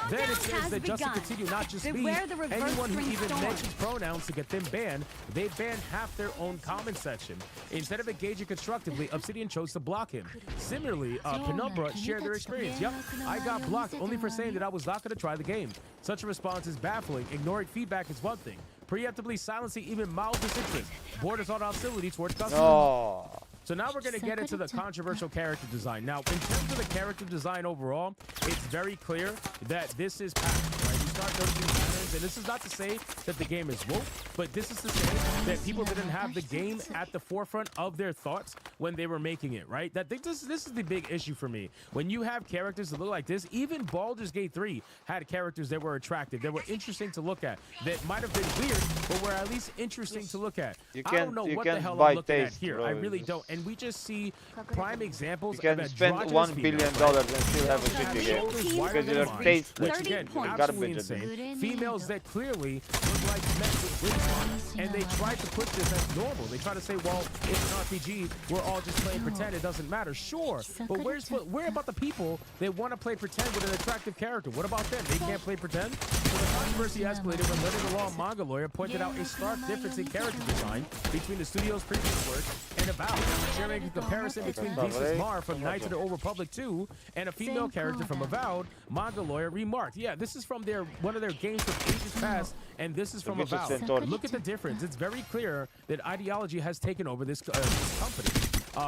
B: Then it says that just to continue, not just me, anyone who even mentions pronouns to get them banned, they ban half their own comment section. Instead of engaging constructively, Obsidian chose to block him. Similarly, Penumbra shared their experience. Yep, I got blocked only for saying that I was not going to try the game. Such a response is baffling. Ignoring feedback is one thing. Preemptively silencing even mild disinterest borders on hostility towards customers. Oh. So now we're going to get into the controversial character design. Now, in terms of the character design overall, it's very clear that this is pattern, right? You start noticing patterns
P: games. And this is not to say that the game is woke, but this is to say that people didn't have the game at the forefront of their thoughts when they were making it, right? This is the big issue for me. When you have characters that look like this, even Baldur's Gate 3 had characters that were attractive, that were interesting to look at, that might have been weird, but were at least interesting to look at. I don't know what the hell I'm looking at here. I really don't. And we just see prime examples
A: you can
P: of
A: spend $1 billion and still have a shitty game because your taste,
P: which again, absolutely insane. Females that clearly look like men with wigs on, and they try to put this as normal. They try to say, well, it's an RPG, we're all just playing pretend, it doesn't matter. Sure, but where about the people that want to play pretend with an attractive character? What about them? They can't play pretend? So the controversy escalated when Living the Law manga lawyer pointed out a stark difference in character design between the studio's previous work and Avowed, sharing a comparison between Beast's Mar from Knights of the Old Republic 2 and a female character from Avowed. Manga lawyer remarked, yeah, this is from one of their games from ages past, and this is from Avowed. Look at the difference. It's very clear that ideology has taken over this company.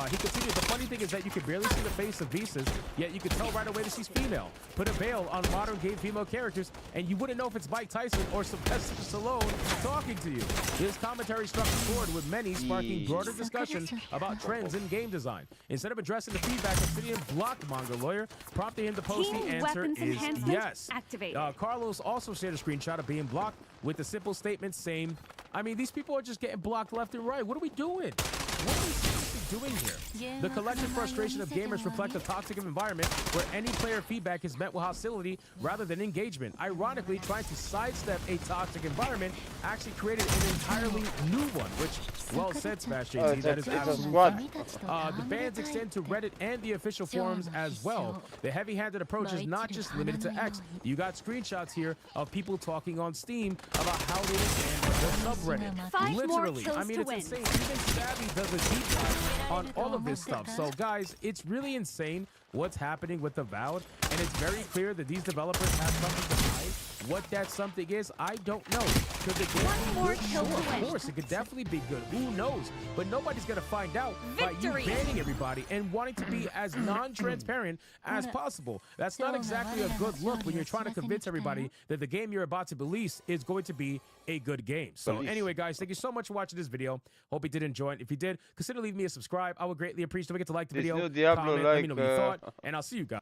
P: He continues, the funny thing is that you can barely see the face of Beastus, yet you can tell right away that she's female. Put a veil on modern game female characters, and you wouldn't know if it's Mike Tyson or Sylvester Stallone talking to you. This commentary struck a chord with many, sparking broader discussion about trends in game design. Instead of addressing the feedback, Obsidian blocked manga lawyer, prompting him to post the answer is yes. Carlos also shared a screenshot of being blocked with the simple statement saying, I mean, these people are just getting blocked left and right. What are we doing? What are we seriously doing here? The collective frustration of gamers reflect a toxic environment where any player feedback is met with hostility rather than engagement. Ironically, trying to sidestep a toxic environment actually created an entirely new one, which, well said, Sebastian. That is absolutely fact. The bans extend to Reddit and the official forums as well. The heavy-handed approach is not just limited to X. You got screenshots here of people talking on Steam about how they ban the subreddit. Literally, I mean, it's insane. Even Savvy does a deep dive on all of this stuff. So, guys, it's really insane what's happening with Avowed, and it's very clear that these developers have something to hide. What that something is, I don't know. Could the game be good? Sure, of course, it could definitely be good. Who knows? But nobody's gonna find out by you banning everybody and wanting to be as non-transparent as possible. That's not exactly a good look when you're trying to convince everybody that the game you're about to release is going to be a good game. So anyway, guys, thank you so much for watching this video. Hope you did enjoy it. If you did, consider leaving me a subscribe. I would greatly appreciate it. Don't forget to like the video, comment, let me know what you thought, and I'll see you guys.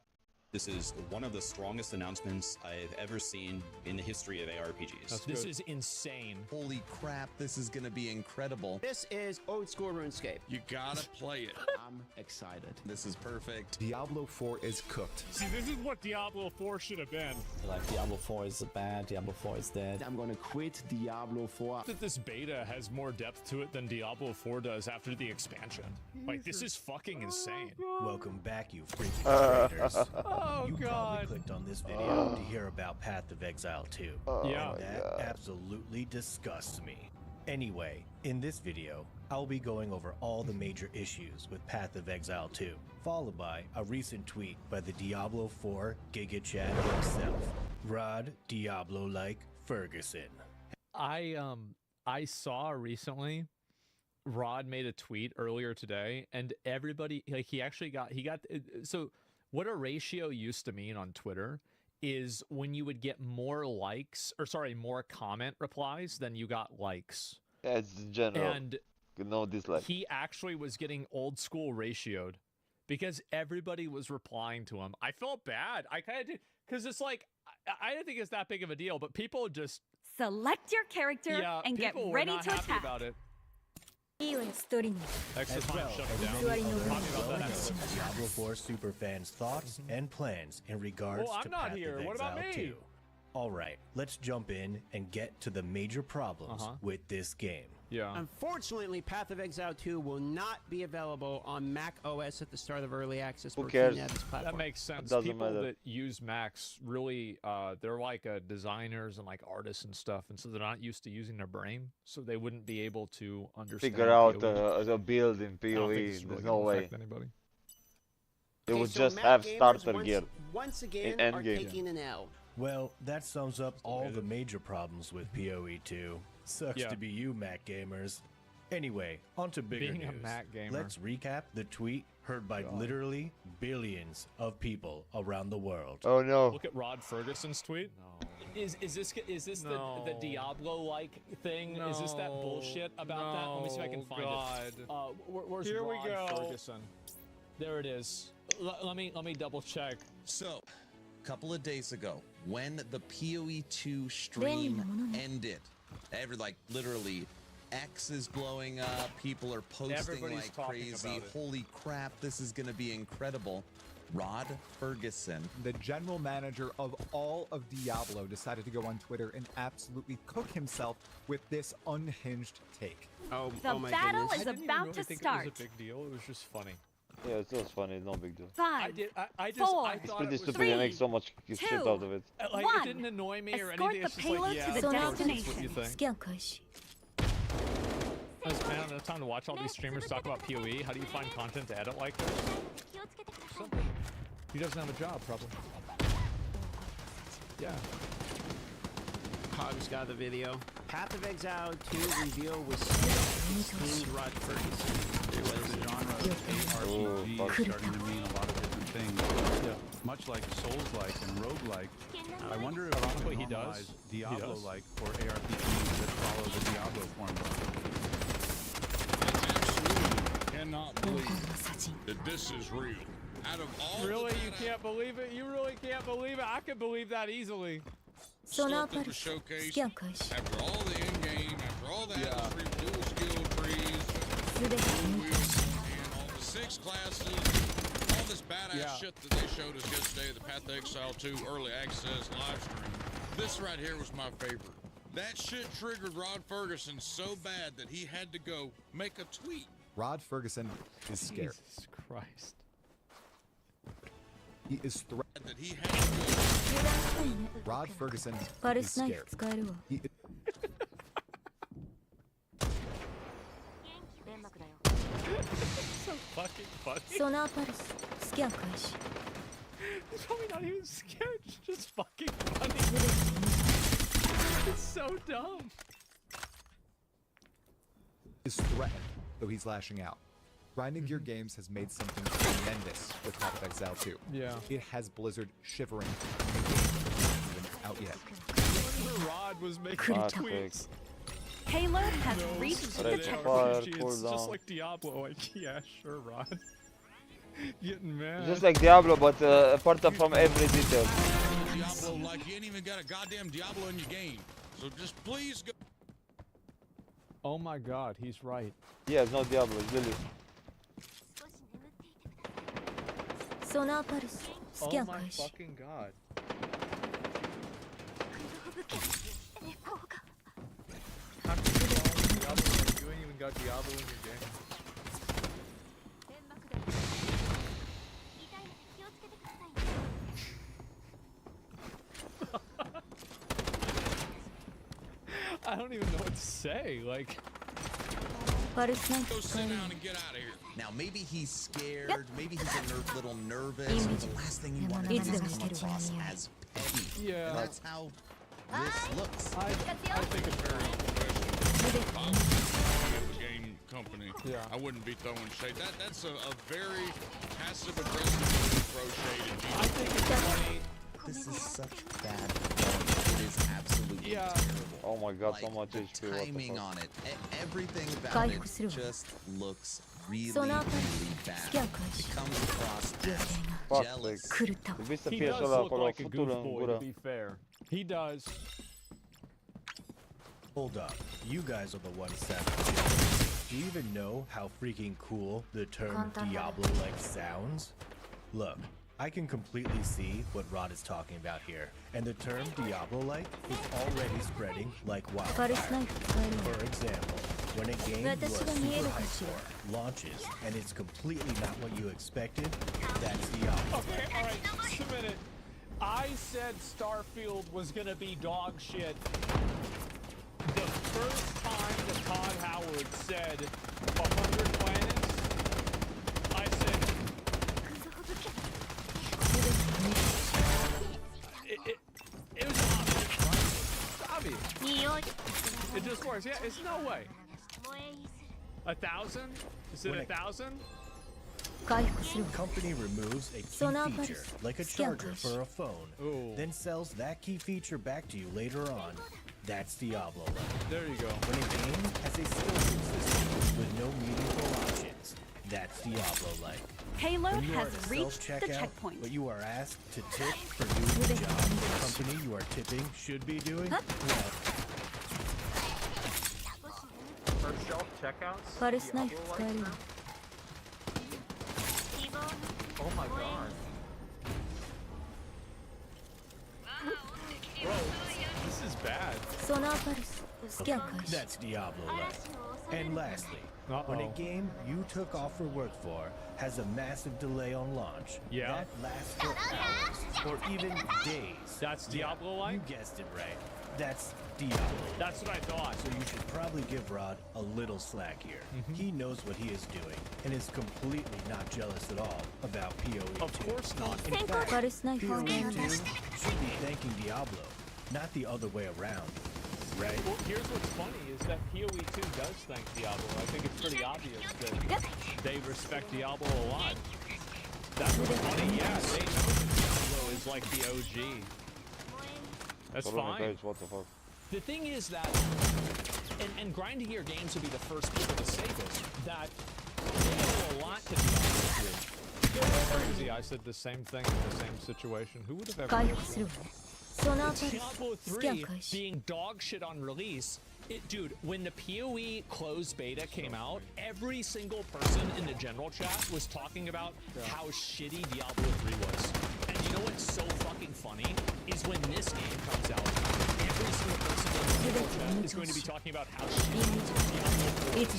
Q: This is one of the strongest announcements I've ever seen in the history of ARPGs.
D: This is insane.
R: Holy crap, this is gonna be incredible.
S: This is old school RuneScape.
R: You gotta play it.
S: I'm excited.
R: This is perfect.
T: Diablo 4 is cooked.
D: See, this is what Diablo 4 should have been.
U: Like, Diablo 4 is bad, Diablo 4 is dead.
S: I'm gonna quit Diablo 4.
D: That this beta has more depth to it than Diablo 4 does after the expansion. Like, this is fucking insane.
V: Welcome back, you freaking traders.
D: Oh,
V: you
D: God.
V: probably clicked on this video to hear about Path of Exile 2.
D: Yeah.
V: And that absolutely disgusts me. Anyway, in this video, I'll be going over all the major issues with Path of Exile 2, followed by a recent tweet by the Diablo 4 Giga Chad himself, Rod Diablo-like Ferguson.
D: I saw recently Rod made a tweet earlier today, and everybody, like, he got so what a ratio used to mean on Twitter is when you would get more likes, or sorry, more comment replies than you got likes.
A: That's general.
D: And
A: no dislike.
D: He actually was getting old school ratioed because everybody was replying to him. I felt bad. I kind of did, because it's like, I didn't think it's that big of a deal, but people just
C: select your character and get ready to attack.
D: About it.
V: As well as Diablo 4 superfans' thoughts and plans in regards to Path of Exile 2. Alright, let's jump in and get to the major problems with this game.
D: Yeah.
S: Unfortunately, Path of Exile 2 will not be available on Mac OS at the start of early access.
A: Who cares?
D: That makes sense. People that use Macs really, they're like designers and like artists and stuff, and so they're not used to using their brain, so they wouldn't be able to understand.
A: Figure out
D: POE.
A: a build in POE.
D: Really
A: There's no way.
D: Anybody.
A: They would
S: so
A: just
S: Mac
A: have
S: gamers
A: starter
S: once,
A: gear.
S: Once again,
A: in
S: are
A: endgame.
S: taking an L.
V: Well, that sums up all the major problems with PoE 2. Sucks to be you, Mac gamers. Anyway, on to bigger
D: Being
V: news.
D: a Mac gamer.
V: Let's recap the tweet heard by literally billions of people around the world.
A: Oh no.
D: Look at Rod Ferguson's tweet. Is this the Diablo-like thing?
K: No,
D: Is this that bullshit about that? Let me see if I can find it. Where's
K: Here we
D: Rod
K: go.
D: Ferguson? There it is. Let me double check.
R: So, a couple of days ago, when the POE 2 stream ended, literally, X is blowing up. People are posting
D: Everybody's
R: like
D: talking
R: crazy.
D: about it.
R: Holy crap! This is gonna be incredible. Rod Ferguson,
E: the general manager of all of Diablo, decided to go on Twitter and absolutely cook himself with this unhinged take.
C: The battle is about to start.
D: It was a big deal. It was just funny.
A: Yeah, it's just funny. It's no big deal.
C: 5,
D: I
C: 4,
A: It's
D: thought
A: pretty
D: it was
A: stupid. They make so much shit out of it.
D: Like,
C: One.
D: it didn't annoy me or
C: Escort
D: anything.
C: the
D: It's just like,
C: payload
D: yeah,
C: to the
D: of course, that's
C: destination.
D: what you think. Man, I don't have time to watch all these streamers talk about POE. How do you find content to edit like this? Simple. He doesn't have a job, probably. Yeah.
S: Hogs got the video. Path of Exile 2 reveal with 16 Rod Ferguson.
F: The genre of ARPG is starting to mean a lot of different things.
D: Yeah.
F: Much like Souls-like and roguelike. I wonder if
D: Ironically, he
F: normalize
D: does.
F: Diablo-like or ARPGs that follow the Diablo formula.
W: Cannot believe that this is real. Out of all
D: Really?
W: the
D: You can't believe it? You really can't believe it? I can believe that easily.
W: stuff that was showcased, after all the end game, after all the dual skill trees, and all the 6 classes, all this badass shit that they showed us yesterday, the Path of Exile 2 early access live stream. This right here was my favorite. That shit triggered Rod Ferguson so bad that he had to go make a tweet.
E: Rod Ferguson is scared.
D: Jesus Christ.
E: He is threatened.
W: That he had to go.
E: Rod Ferguson is scared. He
D: So fucking funny. He's probably not even scared. It's just fucking funny. It's so dumb.
E: is threatened, though he's lashing out. Grinding Gear Games has made something tremendous with Path of Exile 2.
D: Yeah.
E: It has Blizzard shivering. The game isn't even out yet.
D: Rod was making tweets.
C: Payload has reached the checkpoint.
D: It's just like Diablo. Like, yeah, sure, Rod. Getting mad.
A: Just like Diablo, but apart from every detail.
W: Diablo, like you ain't even got a goddamn Diablo in your game. So just please go.
D: Oh my God, he's right.
A: Yeah, it's not Diablo, it's Lily.
D: Oh my fucking God. How can you call Diablo when you ain't even got Diablo in your game? I don't even know what to say. Like,
W: Go sit down and get out of here.
R: Now maybe he's scared, maybe he's a little nervous, but the last thing you want to do is come across as petty.
D: Yeah.
R: And that's how this looks.
D: I think it's very
W: If I was a game company,
D: Yeah.
W: I wouldn't be throwing shade. That's a very passive-aggressive throw shade at you.
D: I think it's funny.
R: This is such bad form. It is absolutely terrible.
A: Oh my God,
R: Like,
A: so much
R: the
A: HP. What the
R: timing
A: fuck?
R: on it, everything about it just looks really, really bad. It comes across as
A: Fuck,
R: jealous.
A: Vista
D: He
A: piace
D: does
A: la
D: look
A: con la
D: like a
A: futura
D: goofball,
A: ancora.
D: to be fair. He does.
V: Hold up. You guys are the ones that... Do you even know how freaking cool the term Diablo-like sounds? Look, I can completely see what Rod is talking about here, and the term Diablo-like is already spreading like wildfire. For example, when a game you are super hyped for launches and it's completely not what you expected, that's Diablo.
D: Okay, alright, just a minute. I said Starfield was gonna be dog shit. The first time that Todd Howard said 100 planets, I said... It was obvious, right? It's obvious. It just works. Yeah, it's no way. 1,000? Is it 1,000?
V: Company removes a key feature, like a charger for a phone, then sells that key feature back to you later on. That's Diablo.
D: There you go.
V: When a game has a skill system with no meaningful options, that's Diablo-like.
C: Payload
V: When you are
C: has
V: at a
C: reached the
V: self-checkout,
C: checkpoint.
V: but you are asked to tip for doing the job the company you are tipping should be doing, well,
F: For self-checkouts?
C: Paris knife,
F: Diablo-like now? Oh my god.
D: Bro, this is bad.
V: that's Diablo-like. And lastly, when a game you took off for work for has a massive delay on launch, that lasts for hours or even days.
D: That's Diablo-like?
V: You guessed it right. That's Diablo.
D: That's what I thought.
V: So you should probably give Rod a little slack here. He knows what he is doing and is completely not jealous at all about POE2.
D: Of course not.
V: In fact, POE2 should be thanking Diablo, not the other way around. Right?
D: Well, here's what's funny is that POE2 does thank Diablo. I think it's pretty obvious that they respect Diablo a lot. That's what's funny. Yeah, they know that Diablo is like the OG. That's fine.
A: What the fuck?
D: The thing is that, and grinding your games will be the first people to say this, that they owe a lot to Diablo 3. Crazy, I said the same thing in the same situation. Who would have ever guessed that? Diablo 3 being dog shit on release, dude, when the POE closed beta came out, every single person in the general chat was talking about how shitty Diablo 3 was. And you know what's so fucking funny? Is when this game comes out, every single person in the general chat is going to be talking about how shitty Diablo 4 is.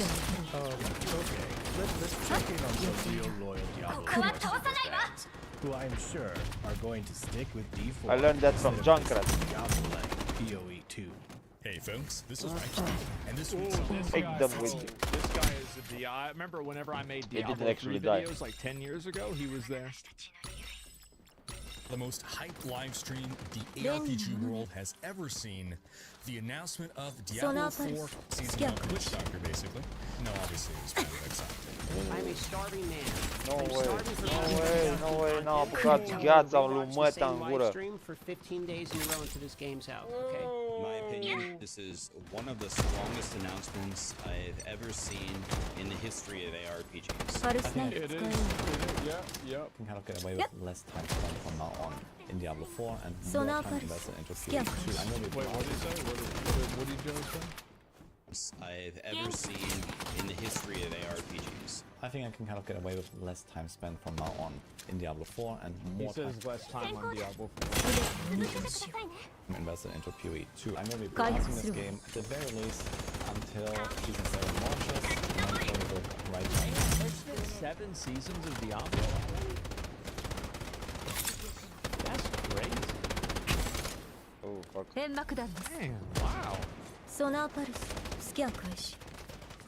V: Okay. Let's check in on some real loyal Diablo fans, who I am sure are going to stick with D4.
A: I learned that from Junkrat.
V: Diablo-like POE2.
G: Hey folks, this is Mike, and this week's
A: Take them with you.
D: This guy is I remember whenever I made
A: He didn't
D: Diablo 3
A: actually die.
D: videos like 10 years ago, he was there.
G: the most hyped live stream the ARPG world has ever seen. The announcement of Diablo 4 Season 1 Witch Doctor, basically. No, obviously it was kind of exciting.
S: I'm a starving man.
A: No way, no, apucați gheața lui măta în gură.
S: Stream for 15 days in a row until this game's out, okay?
Q: In my opinion, this is one of the strongest announcements I've ever seen in the history of ARPGs.
D: It is. Yeah.
U: You can kind of get away with less time spent from now on in Diablo 4 and more time invested into POE2. I know we
D: Wait, what did you say? What did you just say?
Q: I've ever seen in the history of ARPGs.
U: I think I can kind of get away with less time spent from now on in Diablo 4 and more
D: He says less time on Diablo 4.
U: invested into POE2. I know we'll be announcing this game at the very least until Season 7 launches, and then probably the right time.
D: There's been 7 seasons of Diablo. That's crazy.
A: Oh, fuck.
D: Damn, wow.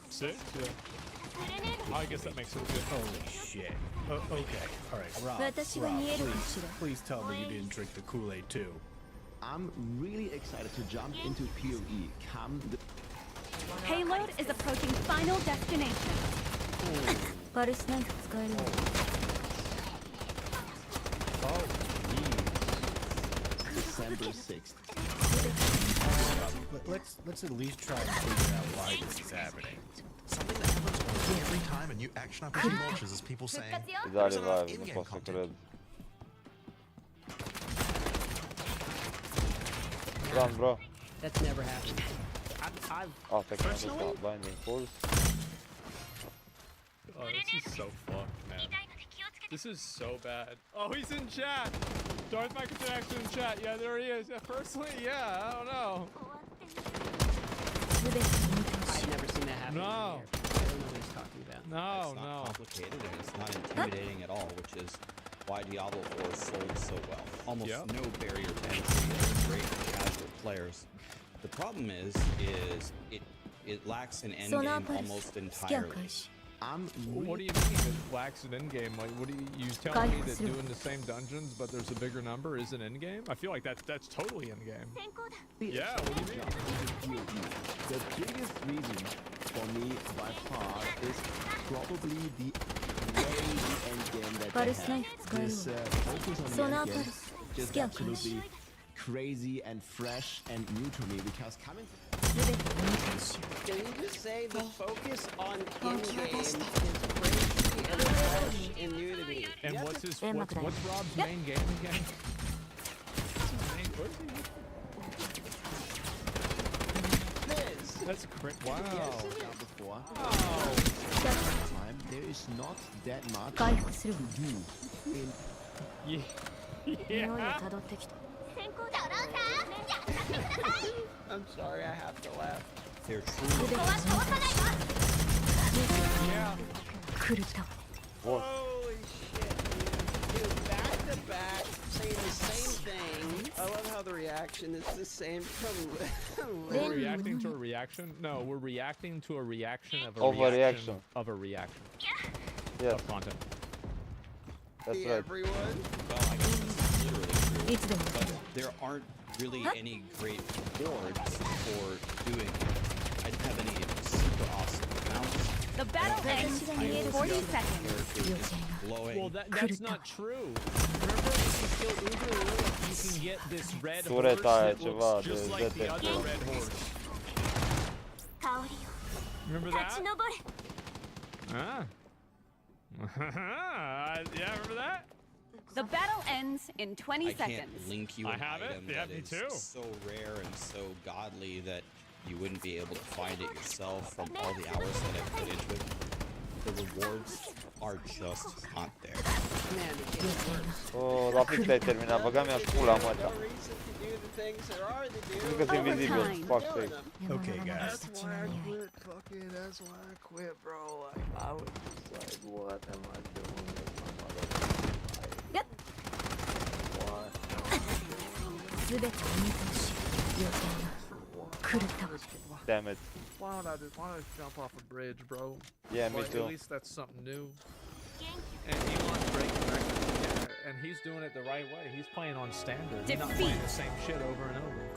D: Six? Yeah. I guess that makes sense.
V: Holy shit. Okay, alright. Rob, please tell me you didn't drink the Kool-Aid too.
H: I'm really excited to jump into POE.
C: Payload is approaching final destination.
H: December 6th.
V: Let's at least try and figure out why this is happening.
R: Something that happens almost every time in new action RPG launches is people saying, there's enough in-game content.
A: Run, bro.
S: That's never happened.
A: Oh, technically not blinding force.
D: Oh, this is so fucked, man. This is so bad. Oh, he's in chat. Darth Michelson actually in chat. Yeah, there he is. Yeah, personally, yeah, I don't know.
S: I've never seen that happen.
D: No.
S: I don't know what he's talking about.
D: No,
Q: It's not complicated and it's not intimidating at all, which is why Diablo 4 sold so well. Almost no barrier to entry. It's great for casual players. The problem is it lacks an endgame almost entirely.
D: What do you mean it lacks an endgame? Like, what do you telling me that doing the same dungeons but there's a bigger number is an endgame? I feel like that's totally endgame. Yeah, what do you mean?
H: The biggest reason for me by far is probably the way crazy endgame that they have. This focus on the endgame is just absolutely crazy and fresh and new to me because coming.
S: Can you just say the focus on in-game is crazy and fresh and new to me?
D: And what's Rob's main game again? That's crit. Wow.
H: Before. Time there is not that much to do in.
D: Yeah.
S: I'm sorry, I have to laugh.
Q: They're true.
D: Yeah.
S: Holy shit, dude, back to back, saying the same thing. I love how the reaction is the same from
D: We're reacting to a reaction? No, we're reacting to a reaction of a
A: Overreaction.
D: of a reaction.
A: Yeah.
D: Of content.
A: That's right.
S: Everyone.
Q: Well, I guess that's literally true. But there aren't really any great boards for doing it. I didn't have any super awesome mounts.
C: The battle ends in 40 seconds.
D: Well, that's not true. Remember, if you kill Uber Lilith, you can get this red horse that looks just like the other red horse. Remember that? Ah. Yeah, remember that?
C: The battle ends in 20
Q: I
C: seconds.
Q: can't link you
D: I
Q: an
D: have it.
Q: item
D: Yeah,
Q: that
D: me
Q: is
D: too.
Q: so rare and so godly that you wouldn't be able to find it yourself from all the hours that I put into it. The rewards are just not there.
S: Man, it gets worse.
A: Oh, rapid play terminava, ga mi pula
S: No
A: mata.
S: reason to do the things there are to do.
A: Look at invisible, fuck's sake.
V: Okay, guys.
H: That's why I quit. Fucking, that's why I quit, bro. Like, I was just like, what am I doing with my mother?
C: Yep.
H: What?
A: Damn it.
F: Why don't I just jump off a bridge, bro?
A: Yeah, me
F: Like,
A: too.
F: At least that's something new. And he wants breaking records. Yeah, and he's doing it the right way. He's playing on standard. He's not playing the same shit over and over.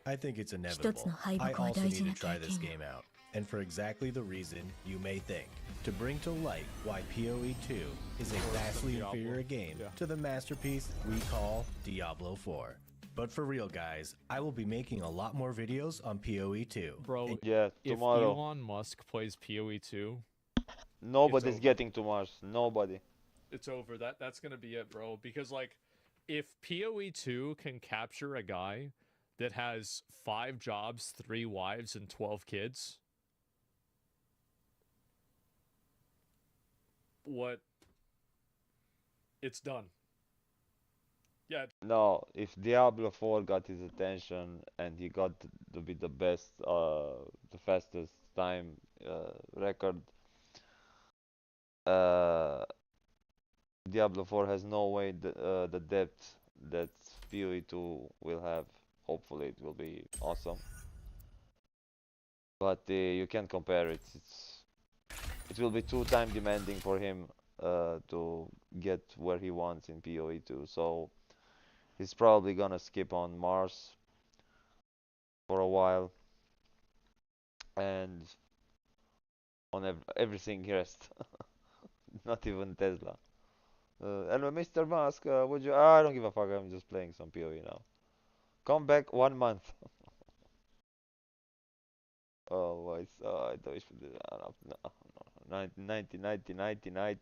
V: I think it's inevitable. I also need to try this game out, and for exactly the reason you may think. To bring to light why PoE 2 is a vastly inferior game to the masterpiece we call Diablo 4. But for real, guys, I will be making a lot more videos on PoE 2.
D: Bro,
A: Yeah,
D: if
A: tomorrow.
D: Elon Musk plays PoE 2,
A: Nobody's getting to Mars. Nobody.
D: it's over. That's gonna be it, bro. Because like, if PoE 2 can capture a guy that has 5 jobs, 3 wives, and 12 kids, what? It's done. Yeah.
A: No, if Diablo 4 got his attention and he got to be the best, the fastest time record, Diablo 4 has no way the depth that PoE 2 will have. Hopefully, it will be awesome. But you can't compare it. It will be too time demanding for him to get where he wants in PoE 2. So he's probably gonna skip on Mars for a while and on everything rest. Not even Tesla. Hello, Mr. Musk. Would you? I don't give a fuck. I'm just playing some PoE now. Come back 1 month. Oh, I thought we should do that. No, 90, 90, 90, 90, 90.